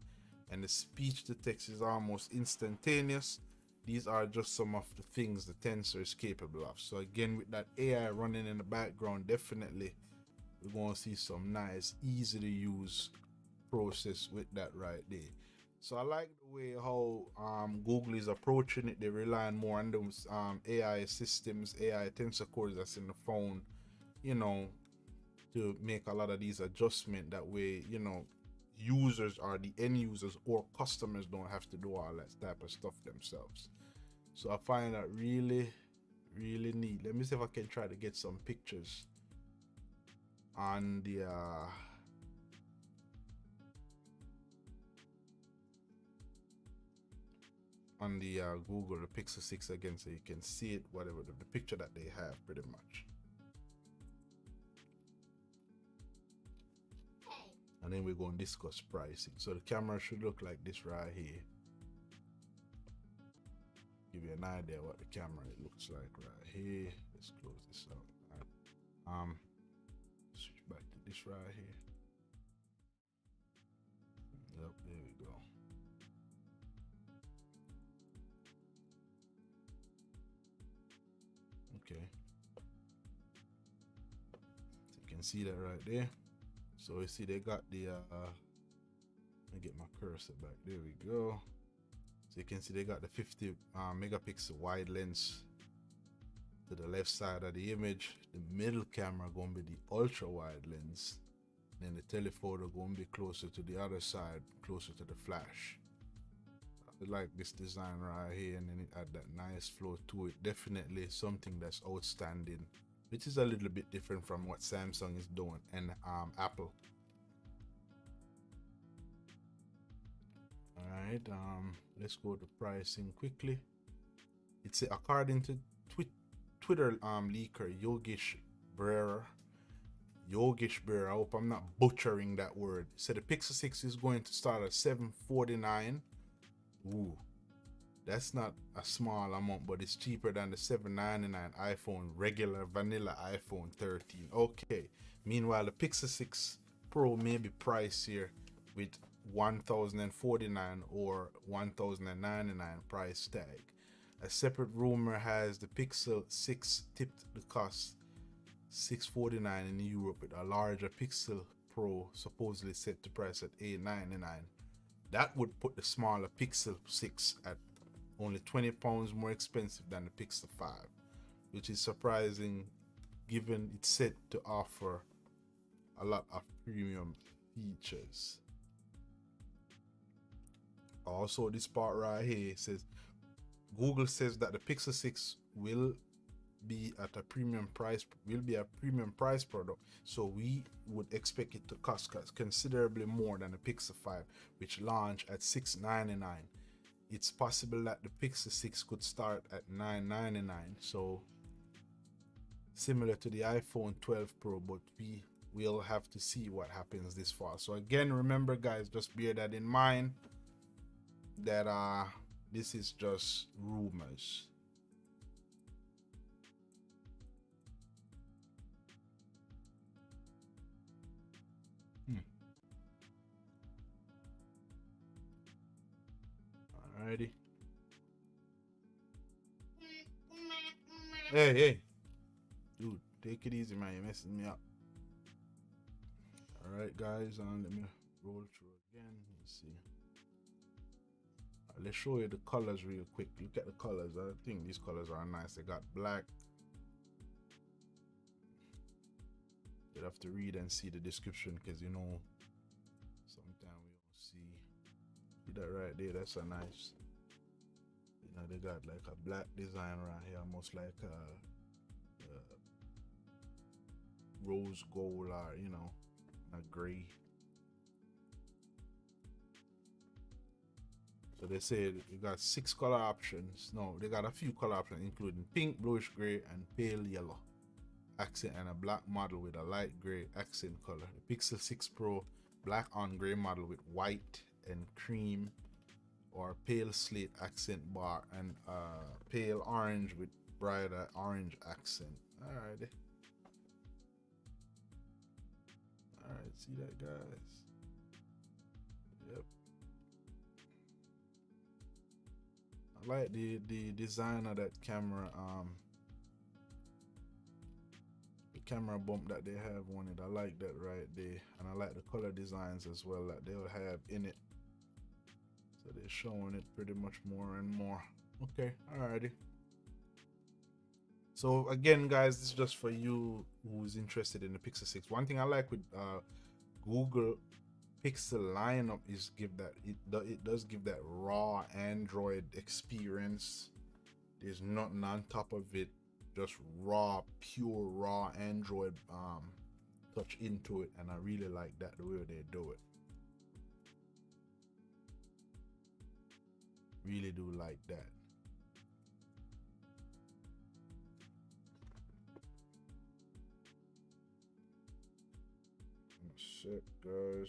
and the speech to text is almost instantaneous. These are just some of the things the Tensor is capable of. So again, with that AI running in the background, definitely we're going to see some nice, easy to use process with that right there. So I like the way how Google is approaching it. They're relying more on those AI systems, AI tensor cores that's in the phone, you know, to make a lot of these adjustments. That way, you know, users or the end users or customers don't have to do all that type of stuff themselves. So I find that really, really neat. Let me see if I can try to get some pictures on the Google, the Pixel 6 again, so you can see it, whatever the picture that they have pretty much. And then we're going to discuss pricing. So the camera should look like this right here. Give you an idea what the camera it looks like right here. Let's close this out. Switch back to this right here. Yep, there we go. Okay, so you can see that right there. So you see they got the let me get my cursor back. There we go. So you can see they got the 50 megapixel wide lens to the left side of the image. The middle camera gonna be the ultra wide lens, Then the telephoto going to be closer to the other side, closer to the flash. I like this design right here, and then it had that nice flow to it. Definitely something that's outstanding, which is a little bit different from what Samsung is doing and Apple. All right, let's go to pricing quickly. It's according to Twitter leaker Yogesh Berra. I hope I'm not butchering that word. So the Pixel 6 is going to start at $749. Ooh, that's not a small amount, but it's cheaper than the $799 iPhone, regular vanilla iPhone 13. Okay. Meanwhile, the Pixel 6 Pro may be pricier with $1,049 or $1,099 price tag. A separate rumor has the Pixel 6 tipped the cost $649 in Europe, with a larger Pixel Pro supposedly set to price at $899. That would put the smaller Pixel 6 at only £20 more expensive than the Pixel 5, which is surprising given it's set to offer a lot of premium features. Also, this part right here says Google says that the Pixel 6 will be at a premium price, product, so we would expect it to cost considerably more than the Pixel 5, which launched at $699. It's possible that the Pixel 6 could start at $999, so similar to the iPhone 12 Pro, but we will have to see what happens this fall. So again, remember guys, just bear that in mind, that this is just rumors. Alrighty. Hey, dude, take it easy, man. You're messing me up. Alright, guys, let me roll through again. Let's see. Let's show you the colors real quick. Look at the colors. I think these colors are nice. They got black. You'll have to read and see the description, because you know sometimes we don't see that right there. That's a nice, you know, they got like a black design right here, almost like a rose gold, or you know, a gray. So they said you got 6 color options. No, they got a few color options, including pink, bluish gray, and pale yellow accent, and a black model with a light gray accent color. The Pixel 6 Pro black on gray model with white and cream or pale slate accent bar, and pale orange with brighter orange accent. Alright, see that, guys? Yep. I like the design of that camera, the camera bump that they have on it. I like that right there, and I like the color designs as well that they'll have in it. So they're showing it pretty much more and more. Okay, alrighty. So again, guys, this is just for you who's interested in the Pixel 6. One thing I like with Google Pixel lineup is it does give that raw Android experience. There's nothing on top of it, just raw, pure raw Android touch into it, and I really like that, the way they do it. Really do like that. That's it, guys.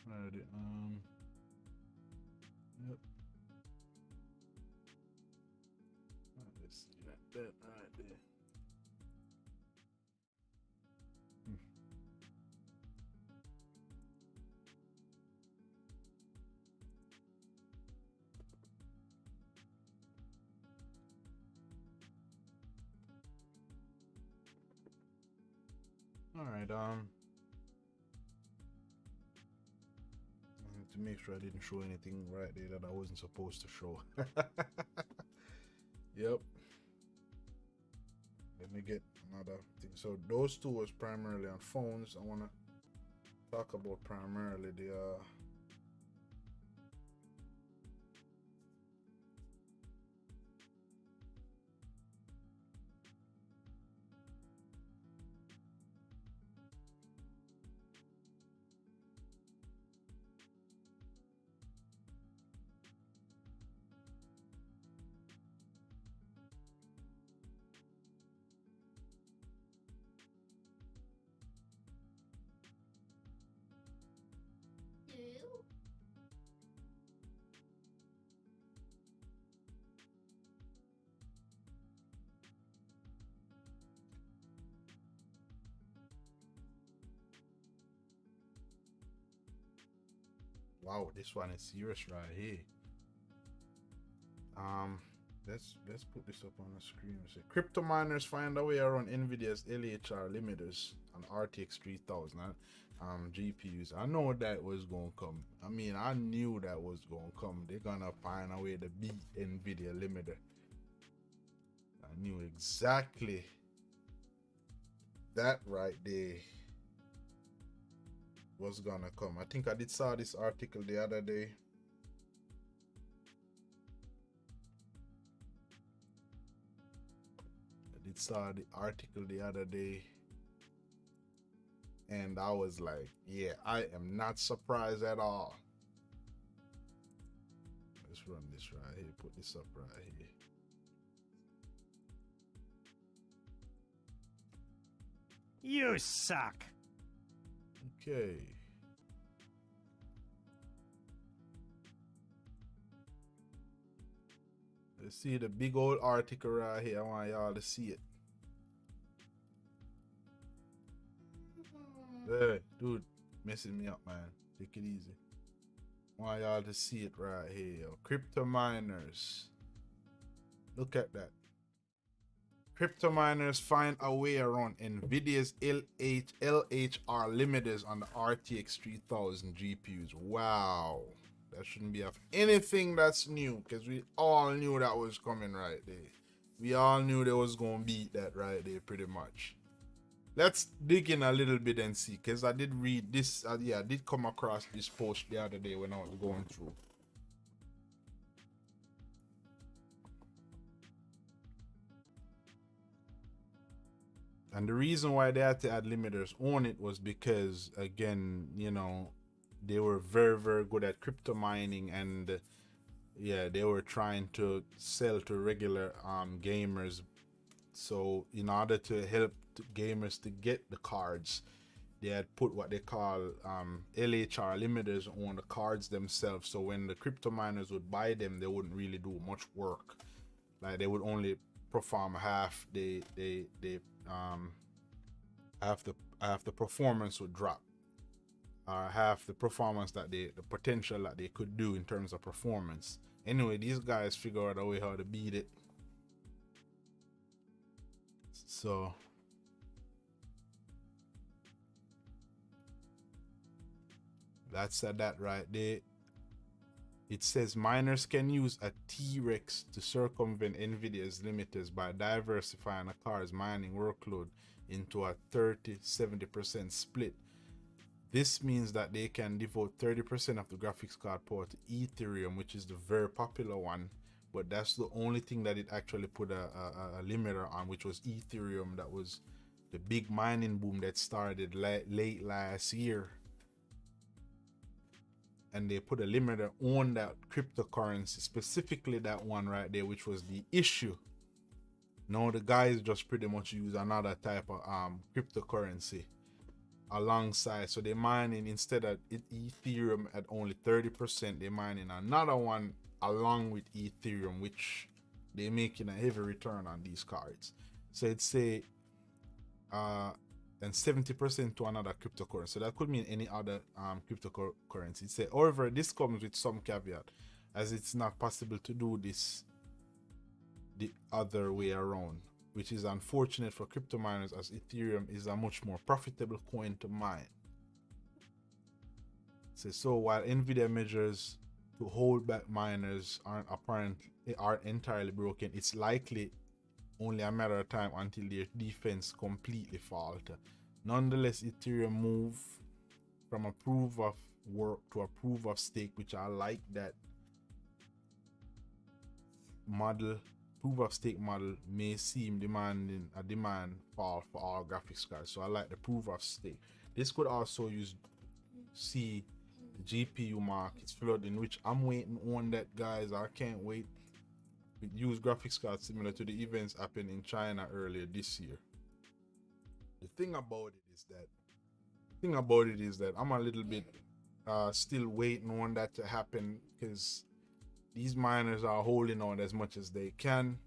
Alrighty, yep. Let's see that right there. All right. I have to make sure I didn't show anything right there that I wasn't supposed to show. Yep. Let me get another thing. So those two was primarily on phones. I want to talk about primarily the wow, this one is serious right here. Let's put this up on the screen. Say crypto miners find a way around Nvidia's LHR limiters on RTX 3000 GPUs. I know that was gonna come. I mean, I knew that was gonna come. They're gonna find a way to beat Nvidia limiter. I knew exactly that right there was gonna come. I think I did saw this article the other day. Saw the article the other day and I was like, yeah, I am not surprised at all. Let's run this right here, put this up right here. You suck. Okay. Let's see the big old article right here. I want y'all to see it. Hey, dude, messing me up, man. Take it easy. I want y'all to see it right here. Yo. Crypto miners. Look at that. Crypto miners find a way around Nvidia's LHR limiters on the RTX 3000 GPUs. Wow. That shouldn't be of anything that's new, because we all knew that was coming right there. We all knew they was going to beat that right there pretty much. Let's dig in a little bit and see, because I did read this. Yeah, I did come across this post the other day when I was going through. And the reason why they had to add limiters on it was because, again, you know, they were very, very good at crypto mining, and yeah, they were trying to sell to regular gamers. So in order to help gamers to get the cards, they had put what they call LHR limiters on the cards themselves. So when the crypto miners would buy them, they wouldn't really do much work. Like they would only perform half the half the performance would drop. Half the performance that the potential that they could do in terms of performance. Anyway, these guys figure out a way how to beat it. So that's that right there. It says miners can use a T-Rex to circumvent Nvidia's limiters by diversifying a card's mining workload into a 30-70% split. This means that they can devote 30% of the graphics card power to Ethereum, which is the very popular one, but that's the only thing that it actually put a limiter on, which was Ethereum. That was the big mining boom that started late last year. And they put a limiter on that cryptocurrency, specifically that one right there, which was the issue. Now the guys just pretty much use another type of cryptocurrency alongside. So they're mining, instead of Ethereum at only 30%, they're mining another one along with Ethereum, which they're making a heavy return on these cards. So it's a and 70% to another cryptocurrency. So that could mean any other cryptocurrency. It's a, however, this comes with some caveat, as it's not possible to do this the other way around. which is unfortunate for crypto miners as Ethereum is a much more profitable coin to mine. So while Nvidia measures to hold back miners aren't entirely broken, it's likely only a matter of time until their defense completely falter. Nonetheless, Ethereum move from a proof of work to a proof of stake, which I like that model. Proof of stake model may seem demanding a demand fall for all graphics cards, so I like the proof of stake. This could also see the GPU markets flooding, which I'm waiting on that, guys. I can't wait. We use graphics cards similar to the events happened in China earlier this year. The thing about it is that I'm a little bit still waiting on that to happen, because these miners are holding on as much as they can.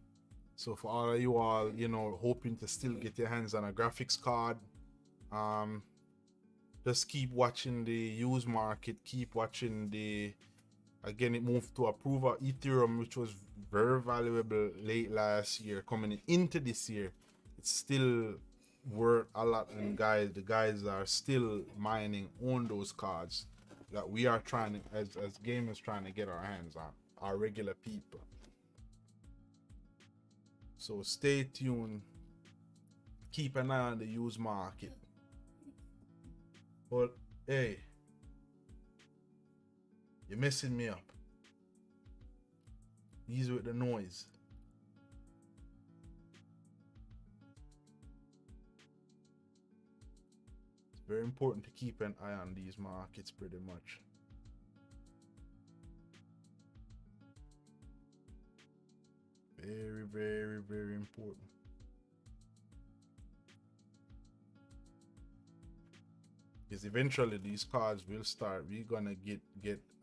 So for all of you all, you know, hoping to still get your hands on a graphics card, just keep watching the used market, keep watching again, it moved to a proof of Ethereum, which was very valuable late last year. Coming into this year, it's still worth a lot, and the guys are still mining on those cards that we are trying to, as gamers, trying to get our hands on, our regular people. So stay tuned, keep an eye on the used market. But hey, you're messing me up. Easy with the noise. It's very important to keep an eye on these markets pretty much. Very, very, very important. Because eventually these cards will start, we're gonna get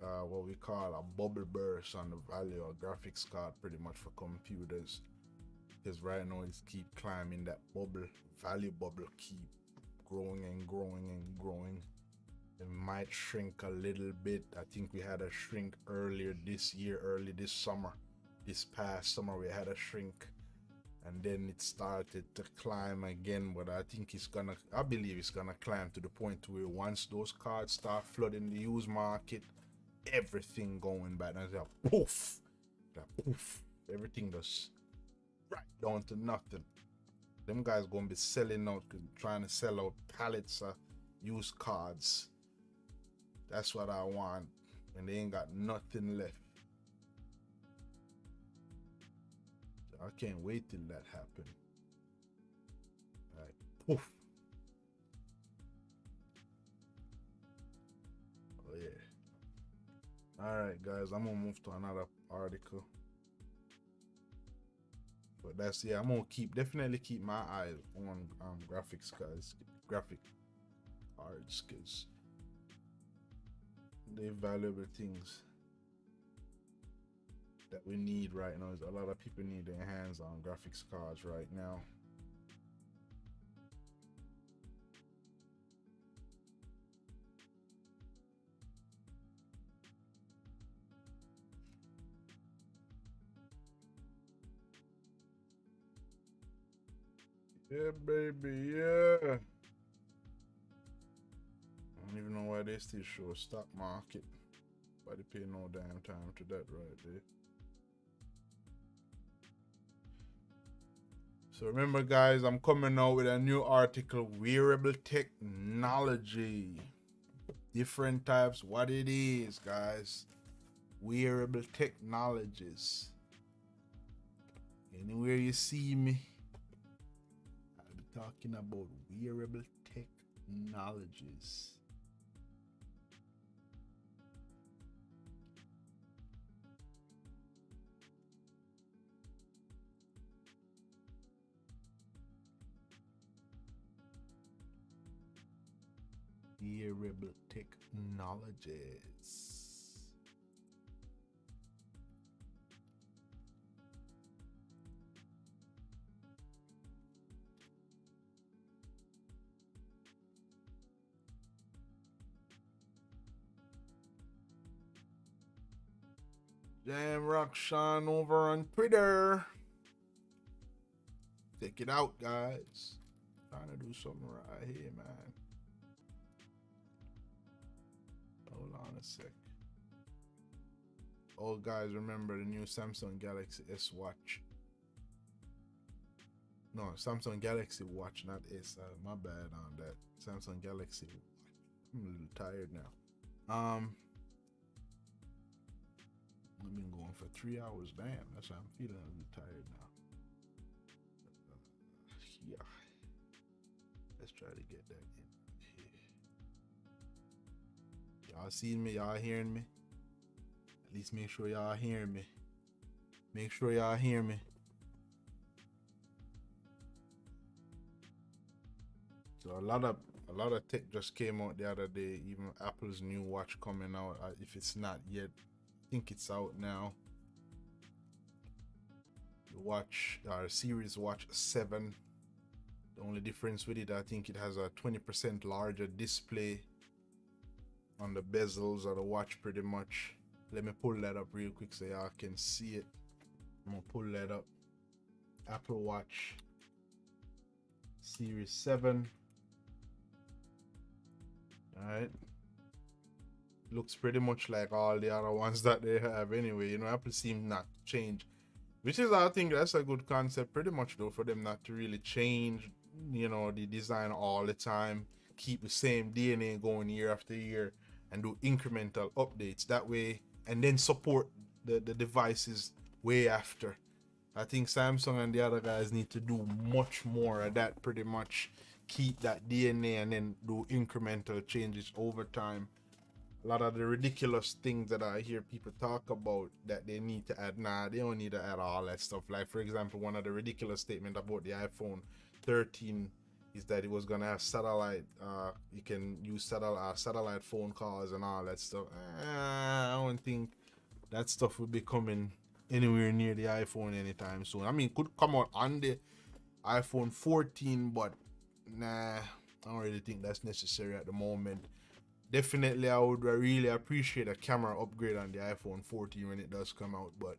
what we call a bubble burst on the value of graphics card pretty much for computers. Because right now it's keep climbing, that value bubble keep growing and growing and growing. It might shrink a little bit. I think we had a shrink earlier this year, early this summer. This past summer we had a shrink, and then it started to climb again. But I believe it's gonna climb to the point where once those cards start flooding the used market, everything going back, and like poof, everything just right down to nothing. Them guys gonna be selling out, trying to sell out pallets of used cards. That's what I want, and they ain't got nothing left. I can't wait till that happen. Like poof. Oh yeah. All right, guys. I'm gonna move to another article. But I'm gonna definitely keep my eyes on graphic cards, because they're valuable things that we need right now. A lot of people need their hands on graphics cards right now. Yeah, baby, yeah. I don't even know why they still show stock market, but they pay no damn time to that right there. So remember, guys, I'm coming out with a new article, wearable technology. Different types, what it is, guys. Wearable technologies. Anywhere you see me, I'll be talking about wearable technologies. Wearable technologies. Jam Rock Sean over on Twitter. Check it out, guys. Trying to do something right here, man. Hold on a sec. Oh, guys, remember the new Samsung Galaxy S Watch. No, Samsung Galaxy Watch, not S. My bad on that. Samsung Galaxy Watch. I'm a little tired now. I've been going for 3 hours. Damn, that's why I'm feeling a little tired now. Yeah. Let's try to get that in here. Y'all seeing me? Y'all hearing me? At least make sure y'all hearing me. Make sure y'all hear me. So a lot of tech just came out the other day. Even Apple's new watch coming out. If it's not yet, I think it's out now. The watch, Series Watch 7. The only difference with it, I think it has a 20% larger display on the bezels of the watch pretty much. Let me pull that up real quick so y'all can see it. I'm gonna pull that up. Apple Watch Series 7. Alright. Looks pretty much like all the other ones that they have anyway. You know, Apple seems not to change. Which is, I think that's a good concept pretty much though, for them not to really change, you know, the design all the time. Keep the same DNA going year after year and do incremental updates that way, and then support the devices way after. I think Samsung and the other guys need to do much more of that, pretty much keep that DNA and then do incremental changes over time. A lot of the ridiculous things that I hear people talk about that they need to add, nah, they don't need to add all that stuff. Like, for example, one of the ridiculous statements about the iPhone 13 is that it was gonna have satellite, you can use satellite phone calls and all that stuff. I don't think that stuff will be coming anywhere near the iPhone anytime soon. I mean, it could come out on the iPhone 14, but nah, I don't really think that's necessary at the moment. Definitely, I would really appreciate a camera upgrade on the iPhone 14 when it does come out, but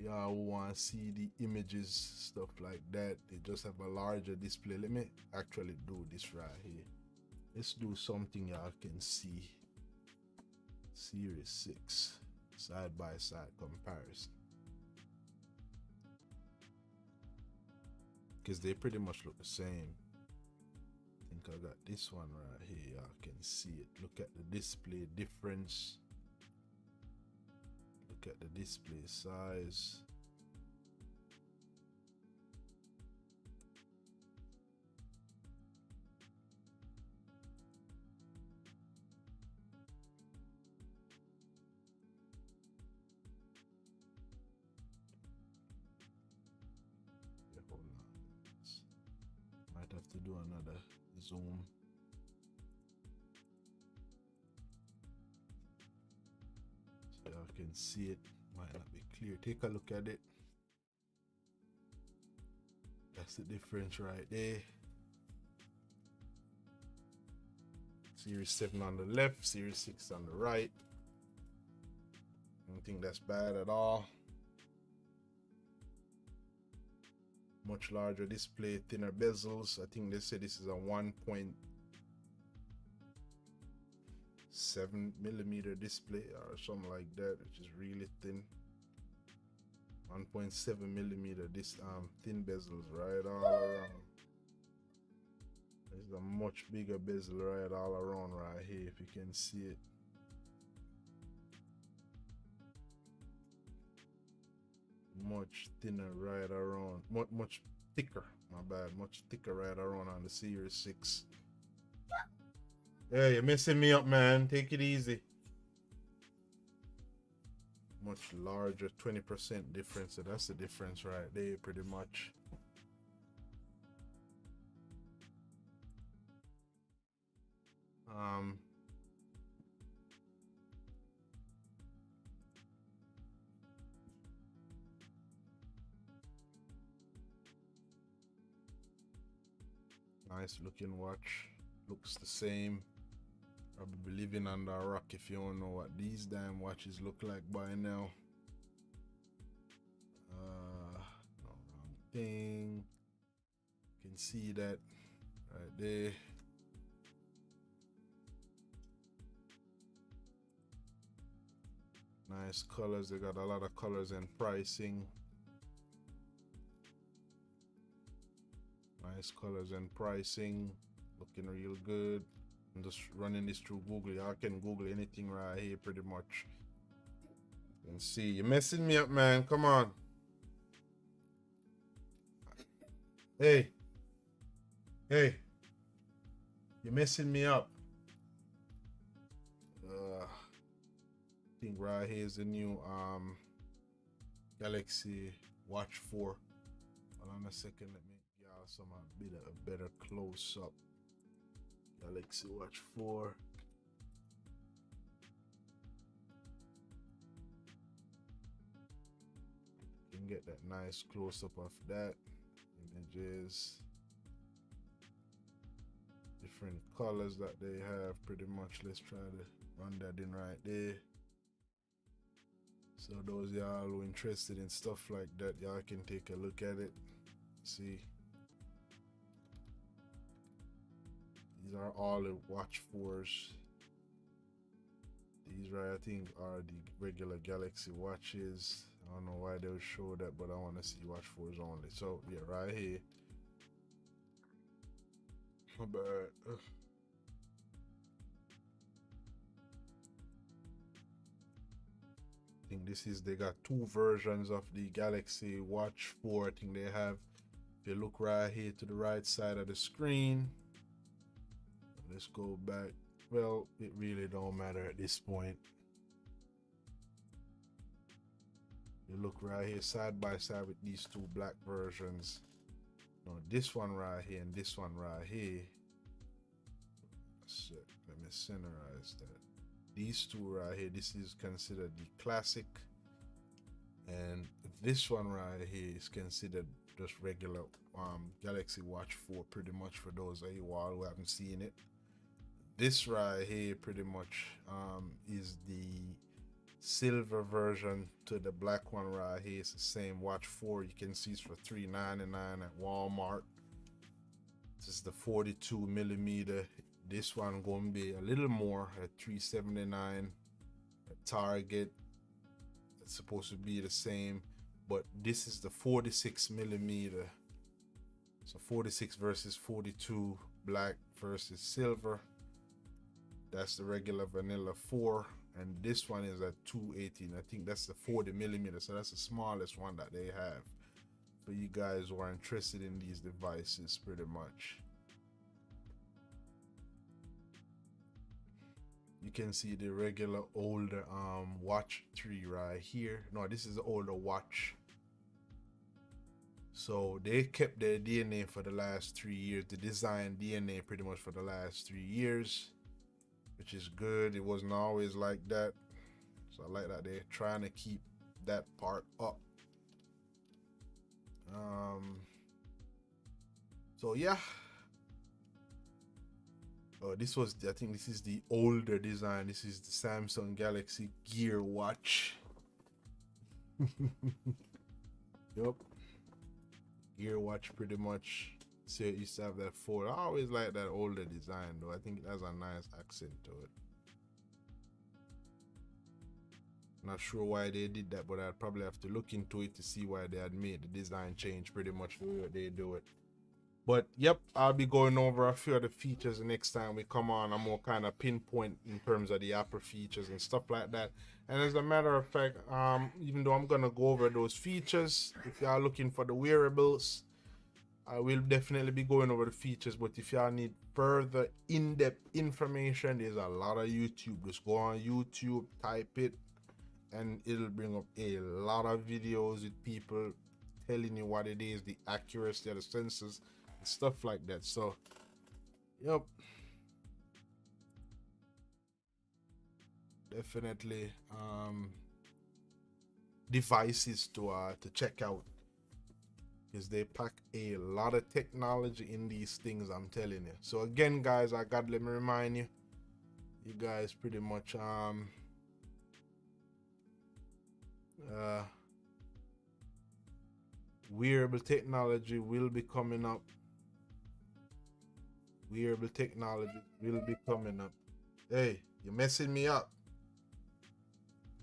y'all who want to see the images, stuff like that, they just have a larger display. Let me actually do this right here. Let's do something y'all can see. Series 6 side by side comparison, because they pretty much look the same. I think I got this one right here. Y'all can see it. Look at the display difference. Look at the display size. Yeah, hold on. Might have to do another zoom. So y'all can see it. Might not be clear. Take a look at it. That's the difference right there. Series 7 on the left, Series 6 on the right. I don't think that's bad at all. Much larger display, thinner bezels. I think they say this is a 1.7mm display or something like that, which is really thin. 1.7mm this thin bezels right all around. There's a much bigger bezel right all around right here, if you can see it. Much thinner right around, much thicker, my bad, much thicker right around on the Series 6. Yeah, you're messing me up, man. Take it easy. Much larger, 20% difference. So that's the difference right there, pretty much. Nice looking watch. Looks the same. Probably living under a rock if you don't know what these damn watches look like by now. No, wrong thing. You can see that right there. Nice colors. They got a lot of colors and pricing. Nice colors and pricing. Looking real good. I'm just running this through Google. Y'all can Google anything right here pretty much. You can see. You're messing me up, man. Come on. Hey. Hey. You're messing me up. I think right here is the new Galaxy Watch 4. Hold on a second, let me get y'all some a better close up. Galaxy Watch 4. You can get that nice close up of that. Images. Different colors that they have pretty much. Let's try to run that in right there. So those y'all who are interested in stuff like that, y'all can take a look at it. See, these are all the Watch 4s. These right, I think, are the regular Galaxy watches. I don't know why they'll show that, but I want to see Watch 4s only. So yeah, right here. My bad. Ugh. I think this is, they got two versions of the Galaxy Watch 4. I think they have, if you look right here to the right side of the screen, let's go back. Well, it really don't matter at this point. You look right here side by side with these two black versions. No, this one right here and this one right here. So let me centerize that. These two right here, this is considered the classic, and this one right here is considered just regular Galaxy Watch 4, pretty much, for those of you all who haven't seen it. This right here pretty much is the silver version to the black one right here. It's the same Watch 4. You can see it's for $3.99 at Walmart. This is the 42 millimeter. This one gonna be a little more at $3.79 at Target. It's supposed to be the same, but this is the 46 millimeter. So 46 versus 42, black versus silver. That's the regular vanilla 4, and this one is at $2.18. I think that's the 40 millimeter, so that's the smallest one that they have for you guys who are interested in these devices, pretty much. You can see the regular older Watch 3 right here. No, this is the older Watch. So they kept their DNA for the last 3 years. The design DNA pretty much for the last 3 years, which is good. It wasn't always like that. So I like that they're trying to keep that part up. So yeah. Oh, this was, I think this is the older design. This is the Samsung Galaxy Gear Watch. Yup. Gear Watch pretty much. So it used to have that 4. I always like that older design though. I think it has a nice accent to it. Not sure why they did that, but I'd probably have to look into it to see why they had made the design change pretty much the way they do it. But yep, I'll be going over a few of the features the next time we come on. I'm more kind of pinpoint in terms of the Apple features and stuff like that. And as a matter of fact, even though I'm gonna go over those features, if y'all looking for the wearables, I will definitely be going over the features. But if y'all need further in-depth information, there's a lot of YouTube. Just go on YouTube, type it, and it'll bring up a lot of videos with people telling you what it is, the accuracy of the sensors, stuff like that. So yep, definitely devices to check out, because they pack a lot of technology in these things, I'm telling you. So again guys, I got, let me remind you, you guys pretty much wearable technology will be coming up. Wearable technology will be coming up. Hey, you're messing me up.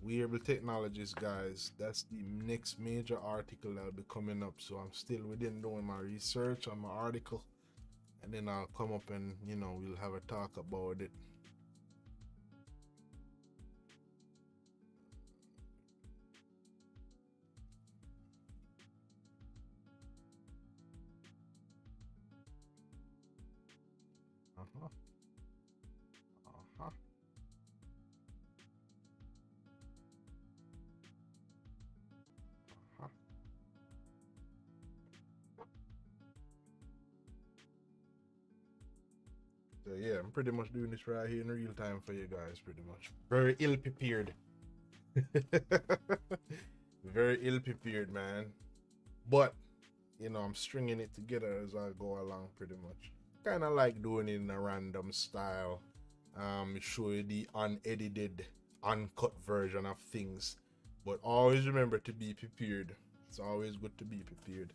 Wearable technologies, guys. That's the next major article that'll be coming up. So I'm still within doing my research on my article, and then I'll come up and we'll have a talk about it. Uh-huh. Uh-huh. Uh-huh. So yeah, I'm pretty much doing this right here in real time for you guys, pretty much. Very ill prepared. Very ill prepared, man. But I'm stringing it together as I go along, pretty much. Kind of like doing it in a random style. Show you the unedited, uncut version of things. But always remember to be prepared. It's always good to be prepared.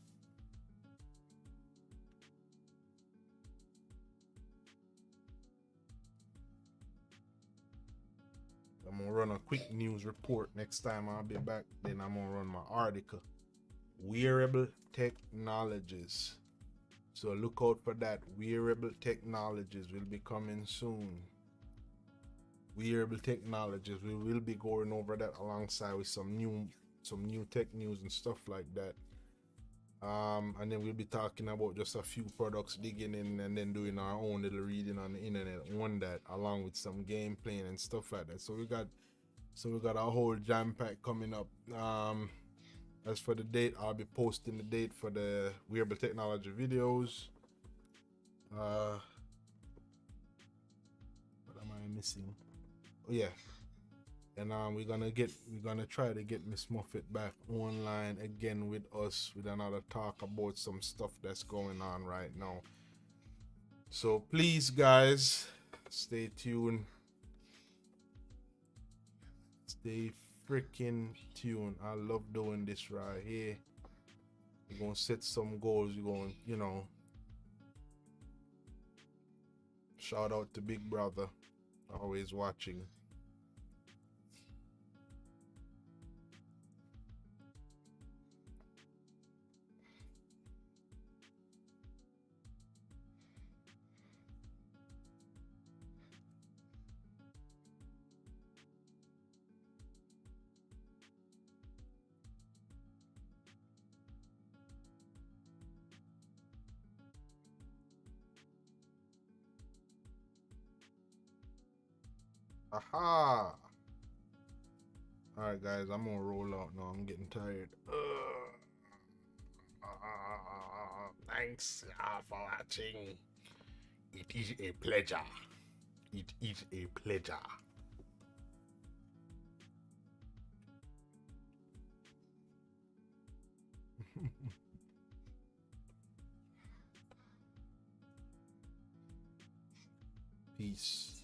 I'm gonna run a quick news report next time I'll be back. Then I'm gonna run my article. Wearable technologies. So look out for that. Wearable technologies will be coming soon. Wearable technologies. We will be going over that alongside with some new tech news and stuff like that. And then we'll be talking about just a few products, digging in, and then doing our own little reading on the internet on that, along with some gameplay and stuff like that. So we got a whole jam pack coming up. As for the date, I'll be posting the date for the wearable technology videos. What am I missing? Oh yeah. And we're gonna try to get Miss Muffet back online again with us with another talk about some stuff that's going on right now. So please, guys, stay tuned. Stay freaking tuned. I love doing this right here. We're gonna set some goals. We're gonna, shout out to Big Brother, always watching. Aha! Alright, guys, I'm gonna roll out now. I'm getting tired. Thanks for watching. It is a pleasure. It is a pleasure. Peace.